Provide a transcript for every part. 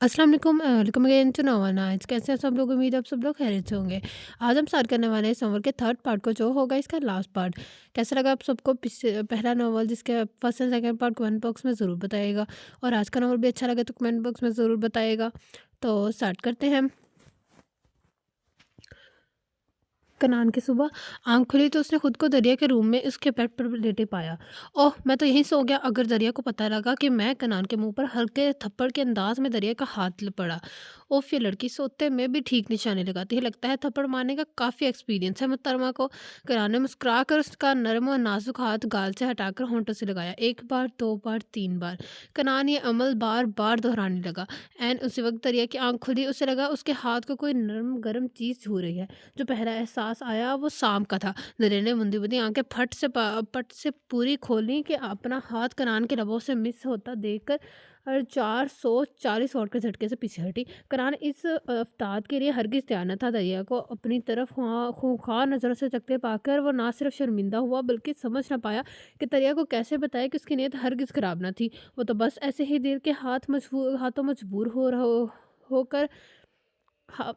अस्सलाम वालेकुम welcome again to Nova Nights. कैसे हैं सब लोग? उम्मीद है आप सब लोग खैरियत से होंगे। आज हम स्टार्ट करने वाले हैं इस नॉवल के थर्ड पार्ट को, जो होगा इसका लास्ट पार्ट। कैसा लगा आप सबको पहला नॉवल, जिसके first and second part comment box में ज़रूर बताइएगा। और आज का नॉवल भी अच्छा लगे तो कमेंट बॉक्स में ज़रूर बताइएगा। तो स्टार्ट करते हैं। कनान की सुबह आँख खुली तो उसने खुद को दरिया के रूम में उसके बेड पर लेटे पाया। ओह, मैं तो यहीं सो गया अगर दरिया को पता लगा कि मैं कनान के मुंह पर हल्के थप्पड़ के अंदाज में दरिया का हाथ पड़ा। ओफ, ये लड़की सोते में भी ठीक निशाने लगाती है। लगता है थप्पड़ मारने का काफ़ी एक्सपीरियंस है मुहतरमा को। कनान ने मुस्कुरा कर उसका नरम और नाजुक हाथ गाल से हटाकर होंठों से लगाया। एक बार, दो बार, तीन बार। कनान ये अमल बार बार दोहराने लगा। एन उसी वक्त दरिया की आंख खुली। उसे लगा उसके हाथ को कोई नरम गर्म चीज़ छू रही है। जो पहला एहसास आया वो शाम का था। दरिया ने मुंदी-मुंदी आँखें पट से पूरी खोलीं कि अपना हाथ कनान के लबों से मिस होता देखकर 440 वॉट के झटके से पीछे हटी। कनान इस अफ़ताद के लिए हरगिज़ तैयार न था। दरिया को अपनी तरफ खूंखार नज़रों से तकते पाकर वो ना सिर्फ शर्मिंदा हुआ बल्कि समझ ना पाया कि दरिया को कैसे बताए कि उसकी नीयत हरगिज़ ख़राब न थी। वो तो बस ऐसे ही दिल के हाथों मजबूर होकर हा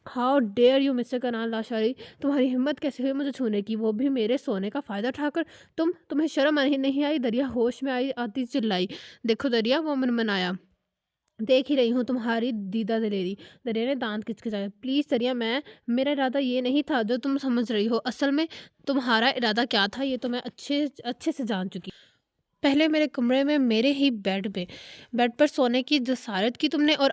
हाउ डेयर यू मिस्टर कनाल लाशारी, तुम्हारी हिम्मत कैसे हुई मुझे छूने की, वो भी मेरे सोने का फ़ायदा उठाकर। तुम्हें शर्म नहीं आई? दरिया होश में आई आती चिल्लाई। देखो दरिया, वो मनमनाया, देख ही रही हूँ तुम्हारी दीदा दिलेरी। दरिया ने दांत किचकिचाए। प्लीज़ दरिया, मेरा इरादा ये नहीं था जो तुम समझ रही हो। असल में तुम्हारा इरादा क्या था ये तो मैं अच्छे अच्छे से जान चुकी। पहले मेरे कमरे में मेरे ही बेड पर सोने की जसारत की तुमने, और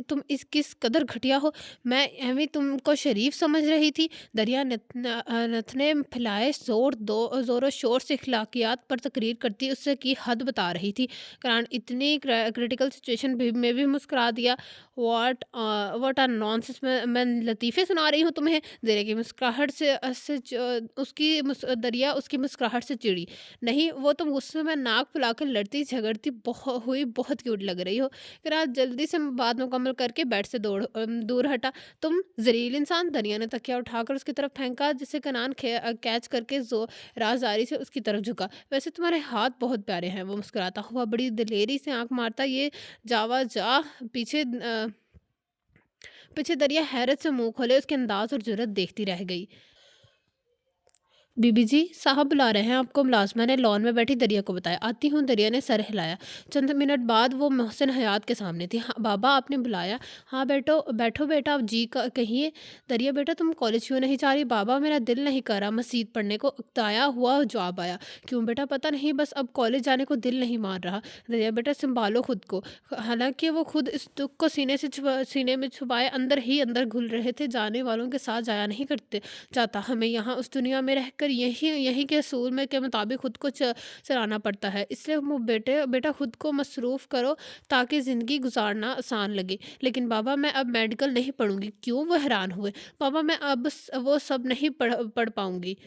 तुम इस किस कदर घटिया हो। मैं एवं तुमको शरीफ समझ रही थी। दरिया नथने फैलाए ज़ोरों शोर से इखलाकियात पर तकरीर करती उससे की हद बता रही थी। कारण इतनी क्रिटिकल सिचुएशन में भी मुस्कुरा दिया। व्हाट आर नॉनसेंस, मैं लतीफ़े सुना रही हूँ तुम्हें। दरिया की मुस्कुराहट से दरिया उसकी मुस्कुराहट से चिड़ी। नहीं, वो तुम गुस्से में नाक फुलाकर लड़ती झगड़ती बहुत क्यूट लग रही हो। फिर आज जल्दी से बात मुकम्मल करके बेड से दूर हटा। तुम ज़लील इंसान। दरिया ने तकिया उठाकर उसकी तरफ फेंका, जिसे कनान कैच करके राजदारी से उसकी तरफ झुका। वैसे तुम्हारे हाथ बहुत प्यारे हैं, वो मुस्कुराता हुआ बड़ी दिलेरी से आंख मारता ये जावा जा पीछे दरिया हैरत से मुंह खोले उसके अंदाज और जुर्रत देखती रह गई। बीबी जी, साहब बुला रहे हैं आपको, मुलाजमा ने लॉन में बैठी दरिया को बताया। आती हूँ, दरिया ने सर हिलाया। चंद मिनट बाद वो मोहसिन हयात के सामने थी। हाँ बाबा, आपने बुलाया? हाँ बैठो बैठो बेटा, अब जी का कहिए। दरिया, बेटा तुम कॉलेज क्यों नहीं जा रही? बाबा, मेरा दिल नहीं कर रहा मसीद पढ़ने को, उकताया हुआ जवाब आया। क्यों बेटा? पता नहीं, बस अब कॉलेज जाने को दिल नहीं मान रहा। दरिया, बेटा संभालो खुद को। हालांकि वो खुद इस दुख को सीने में छुपाए अंदर ही अंदर घुल रहे थे। जाने वालों के साथ जाया नहीं करते जाता। हमें यहाँ उस दुनिया में रहकर यही यही के असूल में के मुताबिक खुद को चलाना पड़ता है। इसलिए वो बेटा खुद को मसरूफ़ करो ताकि ज़िंदगी गुजारना आसान लगे। लेकिन बाबा, मैं अब मेडिकल नहीं पढ़ूंगी। क्यों? वो हैरान हुए। बाबा, मैं अब वो सब नहीं पढ़ पाऊंगी।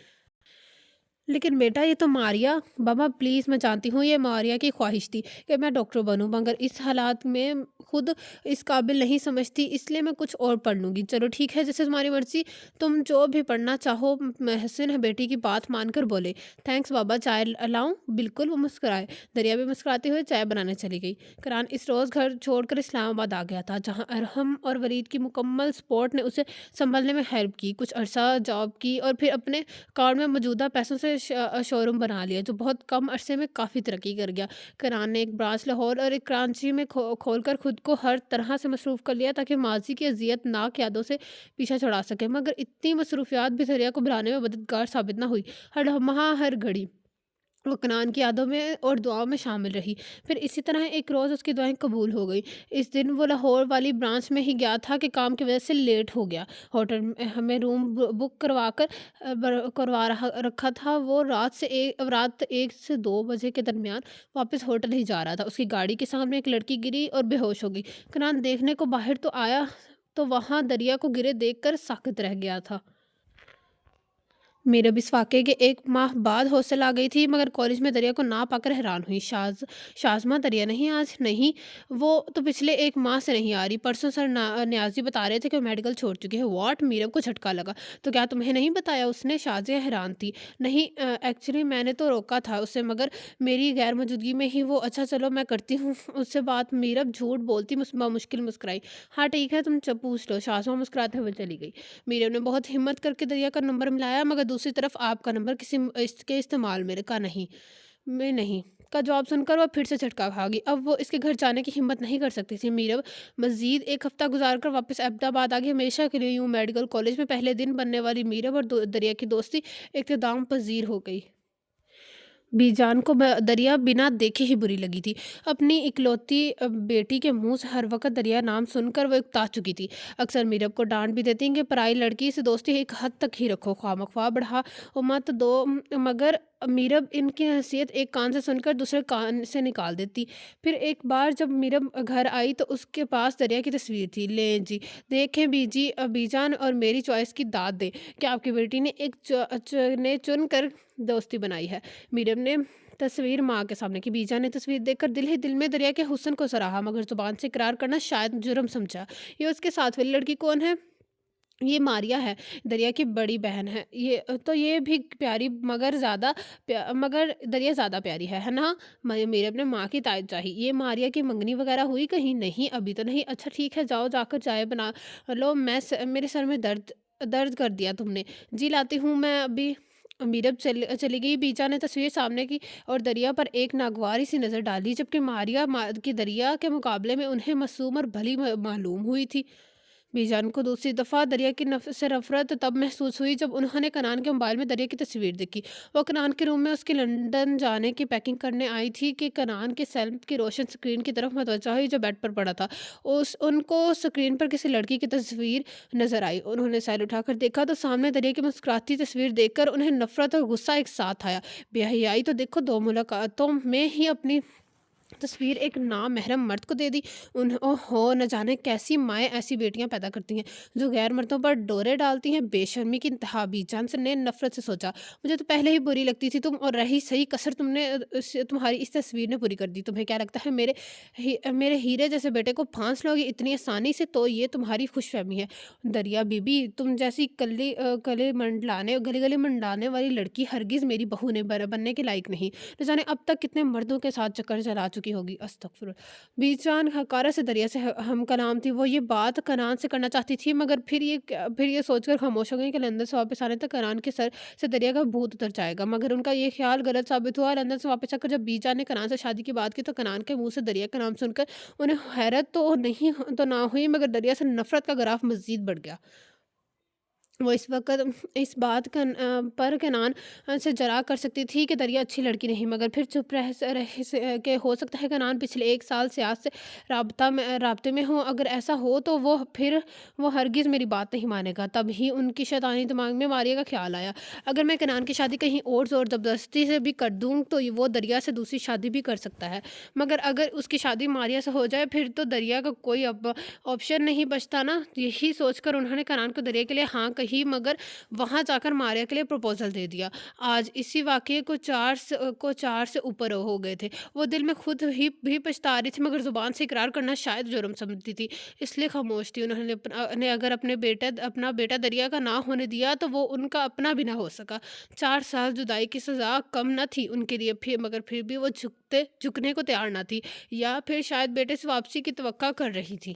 लेकिन बेटा, ये तो मारिया। बाबा प्लीज़, मैं जानती हूँ ये मारिया की ख्वाहिश थी कि मैं डॉक्टर बनूँ, मगर इस हालात में खुद इस काबिल नहीं समझती, इसलिए मैं कुछ और पढ़ लूँगी। चलो ठीक है, जैसे तुम्हारी मर्ज़ी। तुम जो भी पढ़ना चाहो। महसिन है बेटी की बात मानकर बोले। थैंक्स बाबा, चाय लाऊं? बिल्कुल, वो मुस्कुराए। दरिया भी मुस्कुराते हुए चाय बनाने चली गई। करान इस रोज़ घर छोड़कर इस्लामाबाद आ गया था, जहाँ अरहम और वलीद की मुकम्मल सपोर्ट ने उसे संभलने में हेल्प की। कुछ अरसा जॉब की और फिर अपने अकाउंट में मौजूदा पैसों से शोरूम बना लिया, जो बहुत कम अरसे में काफ़ी तरक्की कर गया। करान ने एक ब्रांच लाहौर और एक कराची में खोलकर खुद को हर तरह से मसरूफ़ कर लिया ताकि माजी की अजियतनाक यादों से पीछा छुड़ा सके। मगर इतनी मसरूफियात भी दरिया को बुलाने में मददगार साबित ना हुई। हर लम्हा हर घड़ी वो कनान की यादों में और दुआओं में शामिल रही। फिर इसी तरह एक रोज़ उसकी दुआएं कबूल हो गई। इस दिन वो लाहौर वाली ब्रांच में ही गया था कि काम की वजह से लेट हो गया। होटल में हमें रूम बुक करवा रखा था। वो रात 1 से 2 बजे के दरमियान वापस होटल ही जा रहा था। उसकी गाड़ी के सामने एक लड़की गिरी और बेहोश हो गई। कनान देखने को बाहर तो आया, तो वहाँ दरिया को गिरे देखकर साकित रह गया था। میرا بھی اس واقعے کے 1 ماہ بعد ہاسٹل آ گئی تھی، مگر کالج میں دریا کو نہ پا کر حیران ہوئی۔ شاذمہ دریا نہیں آج؟ نہیں، وہ تو پچھلے 1 ماہ سے نہیں آ رہی۔ پرسوں سر نیازی بتا رہے تھے کہ وہ میڈیکل چھوڑ چکی ہے۔ واٹ؟ میرب کو جھٹکا لگا۔ تو کیا تمہیں نہیں بتایا اس نے؟ شازیہ حیران تھی۔ نہیں ایکچولی میں نے تو روکا تھا اسے، مگر میری غیر موجودگی میں ہی وہ اچھا چلو میں کرتی ہوں اس سے بات۔ میرب جھوٹ بولتی مشکل مسکرائی۔ ہاں ٹھیک ہے، تم پوچھ لو۔ شاذمہ مسکراتے ہوئے چلی گئی۔ میرب نے بہت ہمت کر کے دریا کا نمبر ملایا، مگر دوسری طرف آپ کا نمبر کسی اس کے استعمال میں کا نہیں میں نہیں کا جواب سن کر وہ پھر سے جھٹکا کھا گئی۔ اب وہ اس کے گھر جانے کی ہمت نہیں کر سکتی تھی۔ میرب مزید 1 ہفتہ گزار کر واپس احمد آباد آ گئی۔ ہمیشہ کے لیے یوں میڈیکل کالج میں پہلے دن بننے والی میرب اور دریا کی دوستی اختتام پذیر ہو گئی۔ بی جان کو دریا بنا دیکھے ہی بری لگی تھی۔ اپنی اکلوتی بیٹی کے منہ سے ہر وقت دریا نام سن کر وہ اکتا چکی تھی۔ اکثر میرب کو ڈانٹ بھی دیتی کہ پرائی لڑکی سے دوستی ایک حد تک ہی رکھو، خواہ مخواہ بڑھا مت دو، مگر میرب ان کی نصیحت ایک کان سے سن کر دوسرے کان سے نکال دیتی۔ پھر ایک بار جب میرب گھر آئی تو اس کے پاس دریا کی تصویر تھی۔ لیں جی دیکھیں بی جان اور میری چوائس کی داد دیں کہ آپ کی بیٹی نے چن کر دوستی بنائی ہے۔ میرب نے تصویر ماں کے سامنے کی۔ بیجا نے تصویر دیکھ کر دل ہی دل میں دریا کے حسن کو سراہا، مگر زبان سے اقرار کرنا شاید جرم سمجھا۔ یہ اس کے ساتھ والی لڑکی کون ہے؟ یہ ماریا ہے، دریا کی بڑی بہن ہے۔ یہ بھی پیاری مگر دریا زیادہ پیاری ہے نا؟ میرب نے ماں کی تائید چاہی۔ یہ ماریا کی منگنی وغیرہ ہوئی کہیں؟ نہیں ابھی تو نہیں۔ اچھا ٹھیک ہے، جاؤ جا کر چائے بنا لو، میرے سر میں درد کر دیا تم نے۔ جی لاتی ہوں میں ابھی۔ میرب چلی گئی۔ بیچا نے تصویر سامنے کی اور دریا پر ایک ناگواری سی نظر ڈالی، جبکہ ماریا کی دریا کے مقابلے میں انہیں معصوم اور بھلی معلوم ہوئی تھی۔ بی جان کو دوسری دفعہ دریا کی سے نفرت تب محسوس ہوئی جب انہوں نے کنان کے موبائل میں دریا کی تصویر دیکھی۔ وہ کنان کے روم میں اس کی لندن جانے کی پیکنگ کرنے آئی تھی کہ کنان کے سیل کی روشن سکرین کی طرف متوجہ ہوئی جو بیڈ پر پڑا تھا۔ ان کو سکرین پر کسی لڑکی کی تصویر نظر آئی۔ انہوں نے سیل اٹھا کر دیکھا تو سامنے دریا کی مسکراتی تصویر دیکھ کر انہیں نفرت اور غصہ ایک ساتھ آیا۔ بے حیائی تو دیکھو، 2 ملاقاتوں میں ہی اپنی تصویر ایک نامحرم مرد کو دے دی۔ نہ جانے کیسی مائیں ایسی بیٹیاں پیدا کرتی ہیں جو غیر مردوں پر ڈورے ڈالتی ہیں۔ بے شرمی کی انتہا۔ بی جان نے نفرت سے سوچا، مجھے تو پہلے ہی بری لگتی تھی تم، اور رہی صحیح کسر تمہاری اس تصویر نے پوری کر دی۔ تمہیں کیا لگتا ہے میرے ہیرے جیسے بیٹے کو پھانس لو گی اتنی آسانی سے؟ تو یہ تمہاری خوش فہمی ہے دریا بی بی۔ تم جیسی گلی منڈلانے والی لڑکی ہرگز میری بہو نے بننے کے لائق نہیں۔ نہ جانے اب تک کتنے مردوں کے ساتھ چکر چلا چکی ہوگی۔ استغفر۔ بی جان حقارت سے دریا سے ہم کلام تھی۔ وہ یہ بات کنان سے کرنا چاہتی تھی، مگر پھر یہ سوچ کر خاموش ہو گئی کہ لندن سے واپس آنے تک کنان کے سر سے دریا کا بھوت اتر جائے گا۔ مگر ان کا یہ خیال غلط ثابت ہوا۔ لندن سے واپس آ کر جب بی جان نے کنان سے شادی کی بات کی تو کنان کے منہ سے دریا کا نام سن کر انہیں حیرت تو نہ ہوئی، مگر دریا سے نفرت کا گراف مزید بڑھ گیا۔ وہ اس وقت اس بات پر کنان سے جرا کر سکتی تھی کہ دریا اچھی لڑکی نہیں، مگر پھر چپ کہ ہو سکتا ہے کنان پچھلے 1 سال سے آج سے رابطے میں ہو۔ اگر ایسا ہو تو وہ ہرگز میری بات نہیں مانے گا۔ تب ہی ان کی شیطانی دماغ میں ماریا کا خیال آیا، اگر میں کنان کی شادی کہیں اور زور زبردستی سے بھی کر دوں تو وہ دریا سے دوسری شادی بھی کر سکتا ہے، مگر اگر اس کی شادی ماریا سے ہو جائے پھر تو دریا کا کوئی آپشن نہیں بچتا نا۔ یہی سوچ کر انہوں نے کنان کو دریا کے لیے ہاں کہی، مگر وہاں جا کر ماریا کے لیے پروپوزل دے دیا۔ آج اسی واقعے کو 4 سے اوپر ہو گئے تھے۔ وہ دل میں خود ہی بھی پچھتا رہی تھی، مگر زبان سے اقرار کرنا شاید جرم سمجھتی تھی، اس لیے خاموش تھی۔ انہوں نے اگر اپنا بیٹا دریا کا نہ ہونے دیا تو وہ ان کا اپنا بھی نہ ہو سکا۔ 4 سال جدائی کی سزا کم نہ تھی ان کے لیے، مگر پھر بھی وہ جھکنے کو تیار نہ تھی، یا پھر شاید بیٹے سے واپسی کی توقع کر رہی تھی۔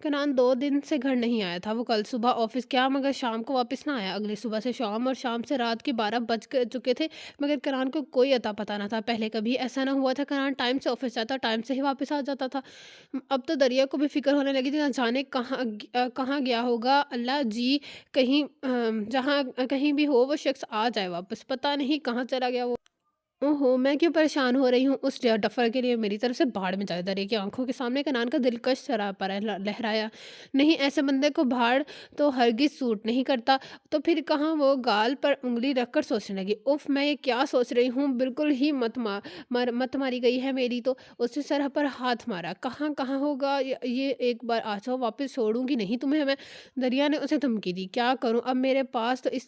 کنان 2 دن سے گھر نہیں آیا تھا۔ وہ کل صبح آفس گیا مگر شام کو واپس نہ آیا۔ اگلی صبح سے شام اور شام سے رات کے 12 بج چکے تھے، مگر کنان کو کوئی اتا پتہ نہ تھا۔ پہلے کبھی ایسا نہ ہوا تھا۔ کنان ٹائم سے آفس جاتا، ٹائم سے ہی واپس آ جاتا تھا۔ اب تو دریا کو بھی فکر ہونے لگی تھی، نہ جانے کہاں گیا ہوگا۔ اللہ جی، کہیں بھی ہو وہ شخص آ جائے واپس، پتہ نہیں کہاں چلا گیا وہ۔ ओहो! मैं क्यों परेशान हो रही हूँ उस डफ़र के लिए, मेरी तरफ से भाड़ में जाए। दरिया की आँखों के सामने कनान का दिलकश सरापा लहराया। नहीं, ऐसे बंदे को भाड़ तो हरगिज़ सूट नहीं करता। तो फिर कहाँ, वो गाल पर उँगली रखकर सोचने लगी। उफ़! मैं ये क्या सोच रही हूँ, बिल्कुल ही मत मारी गई है मेरी तो। उसने सर पर हाथ मारा। कहाँ होगा ये, एक बार आ जाओ, वापस छोड़ूँगी नहीं तुम्हें मैं। दरिया ने उसे धमकी दी। क्या करूँ अब, मेरे पास तो इस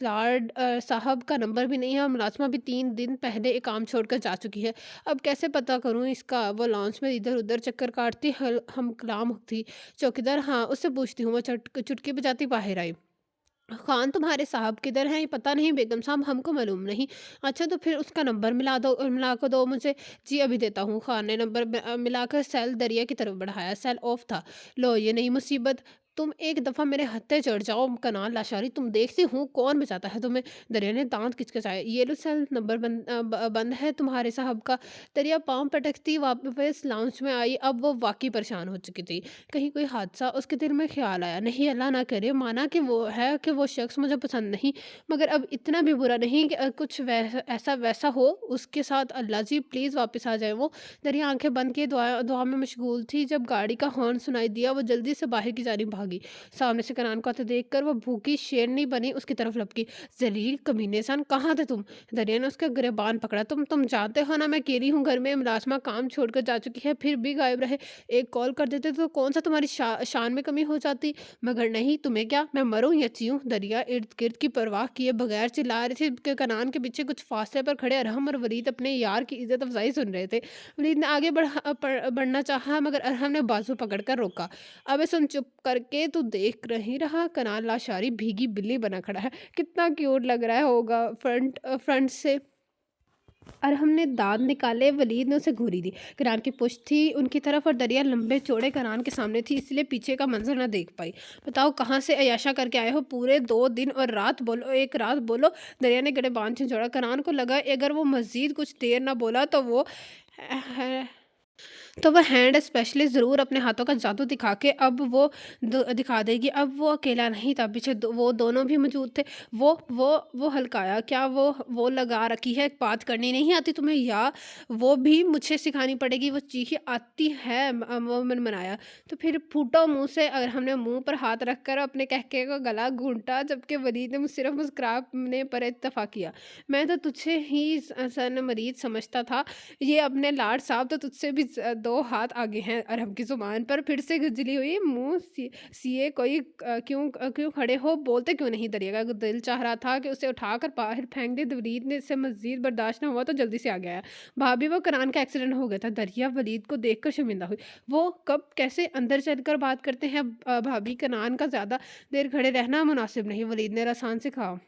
साहब का नंबर भी नहीं है, और मुलाज़िमा भी 3 दिन पहले ये काम छोड़कर जा चुकी है। अब कैसे पता करूँ इसका? वो लॉन्च में इधर-उधर चक्कर काटती, हल हम कलाम थी। चौकीदार, हाँ, उससे पूछती हूँ। वो चुटकी बजाती बाहर आई। खान तुम्हारे साहब किधर हैं? ये पता नहीं बेगम साहब, हमको मालूम नहीं। अच्छा, तो फिर उसका नंबर मिला कर दो मुझे। जी, अभी देता हूँ। खान ने नंबर मिलाकर सेल दरिया की तरफ बढ़ाया। सेल ऑफ था। लो, ये नई मुसीबत। तुम एक दफ़ा मेरे हत्थे चढ़ जाओ कनान लाशारी, तुम देखती हूँ कौन बचाता है तुम्हें। दरिया ने दाँत किचकिचाए। ये लो सेल नंबर बंद है तुम्हारे साहब का। दरिया पाँव पटकती वापस लाउंज में आई। अब वो वाक़ई परेशान हो चुकी थी। कहीं कोई हादसा, उसके दिल में ख़्याल आया। नहीं, अल्लाह ना करे, माना कि वो शख़्स मुझे पसंद नहीं, मगर अब इतना भी बुरा नहीं कि कुछ ऐसा वैसा हो उसके साथ। अल्लाह जी, प्लीज़ वापस आ जाए वो। दरिया आँखें बंद किए दुआ दुआ में मशगूल थी, जब गाड़ी का हॉर्न सुनाई दिया, वो जल्दी से बाहर की जानिब भागी। सामने से कनान को आते देखकर वो भूखी शेरनी बनी उसकी तरफ लपकी। ज़लील कमीनेसन, कहाँ थे तुम? दरिया ने उसका गिरबान पकड़ा। तुम जानते हो ना, मैं अकेली हूँ घर में, मुलाज़िमा काम छोड़कर जा चुकी है, फिर भी गायब रहे। एक कॉल कर देते तो कौन सा तुम्हारी शान में कमी हो जाती। मगर नहीं, तुम्हें क्या, मैं मरूं या जीऊं? दरिया इर्द गिर्द की परवाह किए बगैर चिल्ला रही थी कि कनान के पीछे कुछ फासले पर खड़े अरहम और वलीद अपने यार की इज्जत अफजाई सुन रहे थे। वलीद ने आगे बढ़ना चाहा, मगर अरहम ने बाजू पकड़कर रोका। अबे सुन, चुप करके तू देख नहीं रहा? कनान लाशारी भीगी बिल्ली बना खड़ा है। कितना क्यूट लग रहा है होगा फ्रंट से। और हमने दाँत निकाले। वलीद ने उसे घूरी दी। किरान की पुश्त थी उनकी तरफ, और दरिया लंबे चौड़े कनान के सामने थी, इसलिए पीछे का मंजर ना देख पाई। बताओ, कहाँ से अयाशा करके आए हो? पूरे 2 दिन और रात बोलो, एक रात बोलो। दरिया ने गिरबान झंझोड़ा। कनान को लगा अगर वो मजीद कुछ देर ना बोला तो वो हैंड स्पेशलिस्ट ज़रूर अपने हाथों का जादू दिखा के अब वो दिखा देगी। अब वो अकेला नहीं था, पीछे वो दोनों भी मौजूद थे। वो हल्काया। क्या वो लगा रखी है, बात करनी नहीं आती तुम्हें, या वो भी मुझे सिखानी पड़ेगी? वो चीखी। आती है, वो मनमनाया। तो फिर फूटो मुंह से। अगर हमने मुंह पर हाथ रखकर अपने कहके का गला घूंटा, जबकि वलीद ने सिर्फ मुस्कुराने पर इत्तफाक किया। मैं तो तुझे ही सन मरीज समझता था। ये अपने लाड साहब तो तुझसे भी 2 हाथ आगे हैं। अरहम की ज़ुबान पर फिर से खुजली हुई। मुँह सिए कोई क्यों खड़े हो? बोलते क्यों नहीं? दरिया का दिल चाह रहा था कि उसे उठाकर बाहर फेंक दे। वलीद ने इससे मज़ीद बर्दाश्त ना हुआ तो जल्दी से आगे आया। भाभी, वो करान का एक्सीडेंट हो गया था। दरिया वलीद को देखकर शर्मिंदा हुई। वो कब, कैसे? अंदर चलकर बात करते हैं भाभी। कनान का ज़्यादा देर खड़े रहना मुनासिब नहीं, वलीद ने रसान से कहा।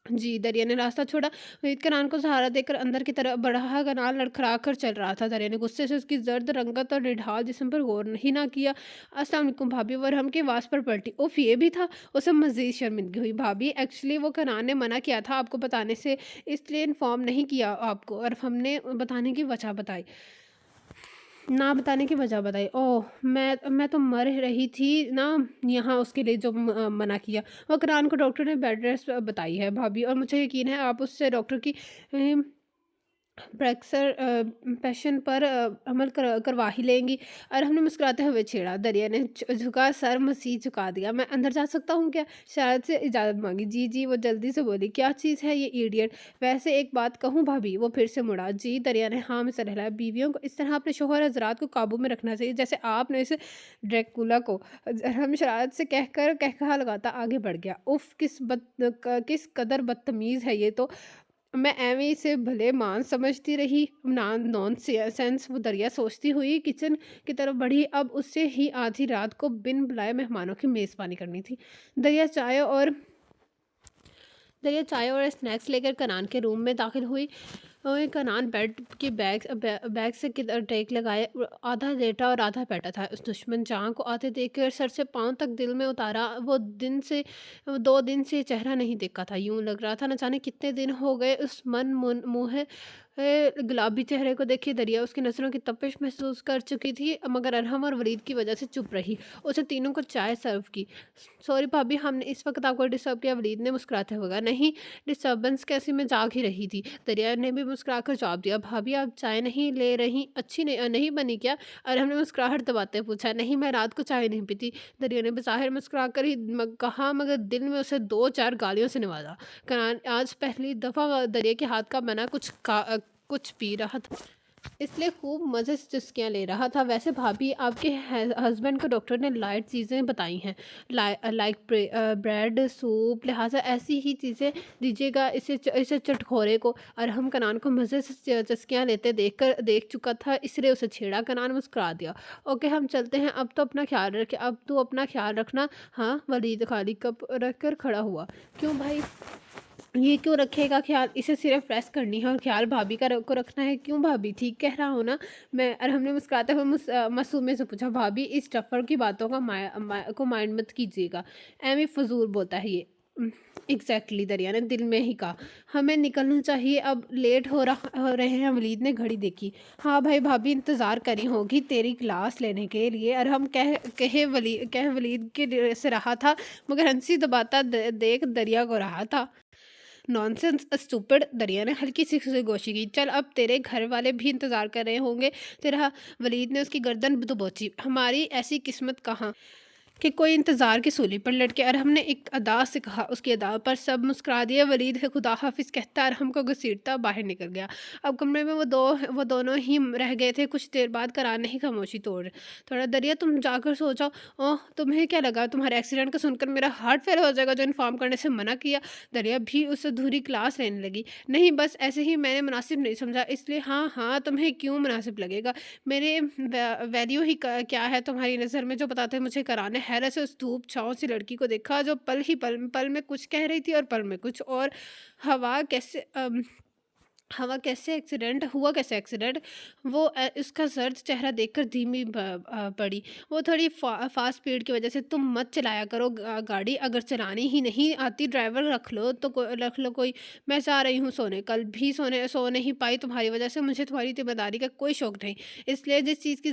जी, दरिया ने रास्ता छोड़ा। वहीद कनान को सहारा देकर अंदर की तरफ बढ़ा। कनान लड़खड़ा कर चल रहा था। दरिया ने गुस्से से उसकी जर्द रंगत और निढाल जिस्म पर गौर नहीं ना किया। अस्सलाम वालेकुम भाभी। वो हम की आवाज़ पर पलटी। उफ़, ये भी था? उसे मज़ीद शर्मिंदगी हुई। भाभी, एक्चुअली वो कनान ने मना किया था आपको बताने से, इसलिए इन्फॉर्म नहीं किया आपको, और हमने बताने की वजह बताई। ना बताने की वजह बताई। ओह! मैं तो मर रही थी ना यहाँ, उसके लिए जो मना किया। और किरान को डॉक्टर ने बेड रेस्ट बताई है भाभी, और मुझे यकीन है आप उससे डॉक्टर की अ, पैशन पर अमल करवा ही लेंगी। और हमने मुस्कुराते हुए छेड़ा। दरिया ने झुका सर मसीह झुका दिया। मैं अंदर जा सकता हूँ क्या? शायद से इजाज़त मांगी। जी जी, वो जल्दी से बोली। क्या चीज़ है ये इडियट? वैसे एक बात कहूँ भाभी? वो फिर से मुड़ा। जी, दरिया ने हाँ में सर हिलाया। बीवियों को इस तरह अपने शोहर हजरात को काबू में रखना चाहिए, जैसे आपने इसे ड्रैकुला को। हम शरारत से कहकर कहकहा लगाता आगे बढ़ गया। उफ, किस कदर बदतमीज़ है ये तो। मैं एवें इसे भले मांस समझती रही। Non sense. वो दरिया सोचती हुई किचन की तरफ बढ़ी। अब उससे ही आधी रात को बिन बुलाए मेहमानों की मेज़बानी करनी थी। दरिया चाय और स्नैक्स लेकर कनान के रूम में दाखिल हुई। कनान बेड की बैग से टेक लगाए आधा लेटा और आधा बैठा था। उस दुश्मन जहाँ को आते देखकर सर से पाँव तक दिल में उतारा। वो 2 दिन से चेहरा नहीं देखा था। यूं लग रहा था न जाने कितने दिन हो गए। उस मन मुन मुँह गुलाबी चेहरे को देखिए दरिया उसकी नज़रों की तपिश महसूस कर चुकी थी, मगर अरहम और वलीद की वजह से चुप रही। उसे तीनों को चाय सर्व की। सॉरी भाभी, हमने इस वक्त आपको डिस्टर्ब किया, वलीद ने मुस्कुराते हुए कहा। नहीं, डिस्टर्बेंस कैसी, मैं जाग ही रही थी। दरिया ने भी मुस्कुराकर जवाब दिया। भाभी आप चाय नहीं ले रही, अच्छी नहीं बनी क्या? अरहम ने मुस्कुराहट दबाते हुए पूछा। नहीं, मैं रात को चाय नहीं पीती, दरिया ने बज़ाहिर मुस्कुरा कर ही कहा, मगर दिल में उसे दो चार गालियों से नवाजा। कनान आज पहली दफ़ा दरिया के हाथ का बना कुछ पी रहा था, इसलिए खूब मज़े से चुस्कियाँ ले रहा था। वैसे भाभी, आपके हस्बैंड को डॉक्टर ने लाइट चीज़ें बताई हैं, लाइक ब्रेड सूप, लिहाजा ऐसी ही चीज़ें दीजिएगा इसे चटखोरे को। और हम कनान को मज़े से चुस्कियाँ लेते देख चुका था, इसलिए उसे छेड़ा। कनान मुस्कुरा दिया। ओके, हम चलते हैं, अब तो अपना ख्याल रखना। हाँ, वलीद खाली कप रख कर खड़ा हुआ। क्यों भाई, ये क्यों रखेगा ख्याल? इसे सिर्फ प्रेस करनी है और ख्याल भाभी को रखना है। क्यों भाभी, ठीक कह रहा हूँ ना मैं? और हमने मुस्कुराते हुए मासूमियत से पूछा। भाभी, इस टफ़र की बातों का को माइंड मत कीजिएगा, एमी फजूल बोलता है ये। एग्जैक्टली, दरिया ने दिल में ही कहा। हमें निकलना चाहिए, अब लेट हो रहे हैं। वलीद ने घड़ी देखी। हाँ भाई, भाभी इंतज़ार करी होगी तेरी क्लास लेने के लिए। और हम कह वलीद के से रहा था, मगर हंसी दबाता देख दरिया को रहा था। नॉनसेंस स्टूपिड, दरिया ने हल्की सी खामोशी की। चल, अब तेरे घर वाले भी इंतजार कर रहे होंगे तेरा। वलीद ने उसकी गर्दन दबोची। हमारी ऐसी किस्मत कहाँ कि कोई इंतज़ार की सूली पर लटके। और हमने एक अदा से कहा। उसकी अदा पर सब मुस्कुरा दिए। वलीद है खुदा हाफिज़ कहता और हमको घसीटता बाहर निकल गया। अब कमरे में वो दोनों ही रह गए थे। कुछ देर बाद कराने ही खामोशी तोड़ थोड़ा। दरिया, तुम जाकर सो जाओ। ओह, तुम्हें क्या लगा तुम्हारे एक्सीडेंट को सुनकर मेरा हार्ट फेल हो जाएगा जो इन्फॉर्म करने से मना किया? दरिया भी उस अधूरी क्लास लेने लगी। नहीं, बस ऐसे ही मैंने मुनासिब नहीं समझा, इसलिए। हाँ हाँ, तुम्हें क्यों मुनासिब लगेगा? मेरे वैल्यू ही क्या है तुम्हारी नज़र में जो बताते मुझे कराने? हैरत से उस धूप छाँव सी लड़की को देखा जो पल में कुछ कह रही थी और पल में कुछ और। हवा कैसे हवा कैसे एक्सीडेंट हुआ, कैसे एक्सीडेंट? वो उसका सर्द चेहरा देखकर धीमी पड़ी। वो थोड़ी फास्ट स्पीड की वजह से। तुम मत चलाया करो गाड़ी, अगर चलानी ही नहीं आती ड्राइवर रख लो कोई। मैं जा रही हूँ सोने, कल भी सो नहीं पाई तुम्हारी वजह से। मुझे तुम्हारी जिम्मेदारी का कोई शौक नहीं, इसलिए जिस चीज़ की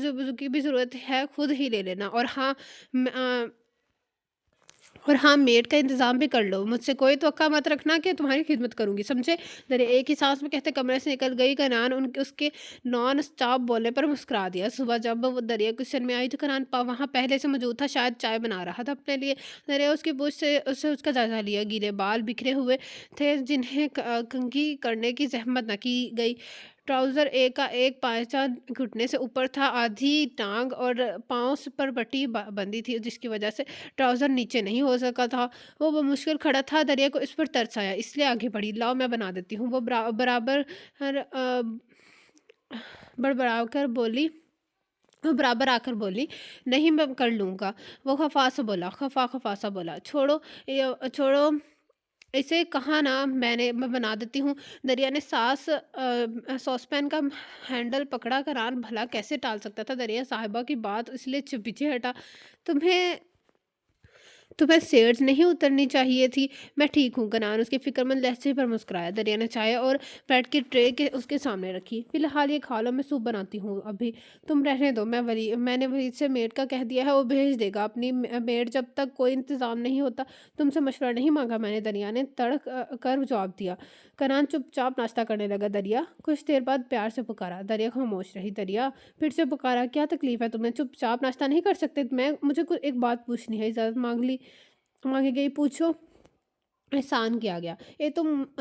भी ज़रूरत है खुद ही ले लेना। और हाँ, मेड का इंतज़ाम भी कर लो। मुझसे कोई तवक्का मत रखना कि तुम्हारी खिदमत करूँगी, समझे? दरिया एक ही सांस में कहते कमरे से निकल गई। कनान उसके नॉन स्टॉप बोलने पर मुस्कुरा दिया। सुबह जब वो दरिया किचन में आई तो कनान वहाँ पहले से मौजूद था, शायद चाय बना रहा था अपने लिए। दरिया उसकी पूछ से उससे उसका जायजा लिया। गीले बाल बिखरे हुए थे जिन्हें कंघी करने की जहमत न की गई। ट्राउज़र एक का एक पायचा घुटने से ऊपर था, आधी टांग और पाँव पर पट्टी बंधी थी, जिसकी वजह से ट्राउज़र नीचे नहीं हो सका था। वो मुश्किल खड़ा था। दरिया को इस पर तरस आया, इसलिए आगे बढ़ी। लाओ, मैं बना देती हूँ। वो बराबर आकर बोली। नहीं, मैं कर लूँगा। वो खफा सा बोला। छोड़ो इसे, कहा ना मैं बना देती हूँ। दरिया ने सॉसपैन का हैंडल पकड़ा। करान भला कैसे टाल सकता था दरिया साहिबा की बात, इसलिए पीछे हटा। तुम्हें तुम्हें स्टेयर्स नहीं उतरनी चाहिए थी। मैं ठीक हूँ। कनान उसके फिक्रमंद लहजे पर मुस्कुराया। दरिया ने चाय और ब्रेड की ट्रे के उसके सामने रखी। फिलहाल ये खा लो, मैं सूप बनाती हूँ अभी, तुम रहने दो। मैंने वलीद से मेड का कह दिया है, वो भेज देगा अपनी मेड जब तक कोई इंतज़ाम नहीं होता। तुमसे मशवरा नहीं मांगा मैंने, दरिया ने तड़क कर जवाब दिया। कनान चुपचाप नाश्ता करने लगा। दरिया कुछ देर बाद प्यार से पुकारा। दरिया खामोश रही। दरिया फिर से पुकारा। क्या तकलीफ़ है तुम्हें? चुपचाप नाश्ता नहीं कर सकते? मुझे कुछ एक बात पूछनी है। इजाज़त मांगी गई। पूछो। एहसान किया गया। ये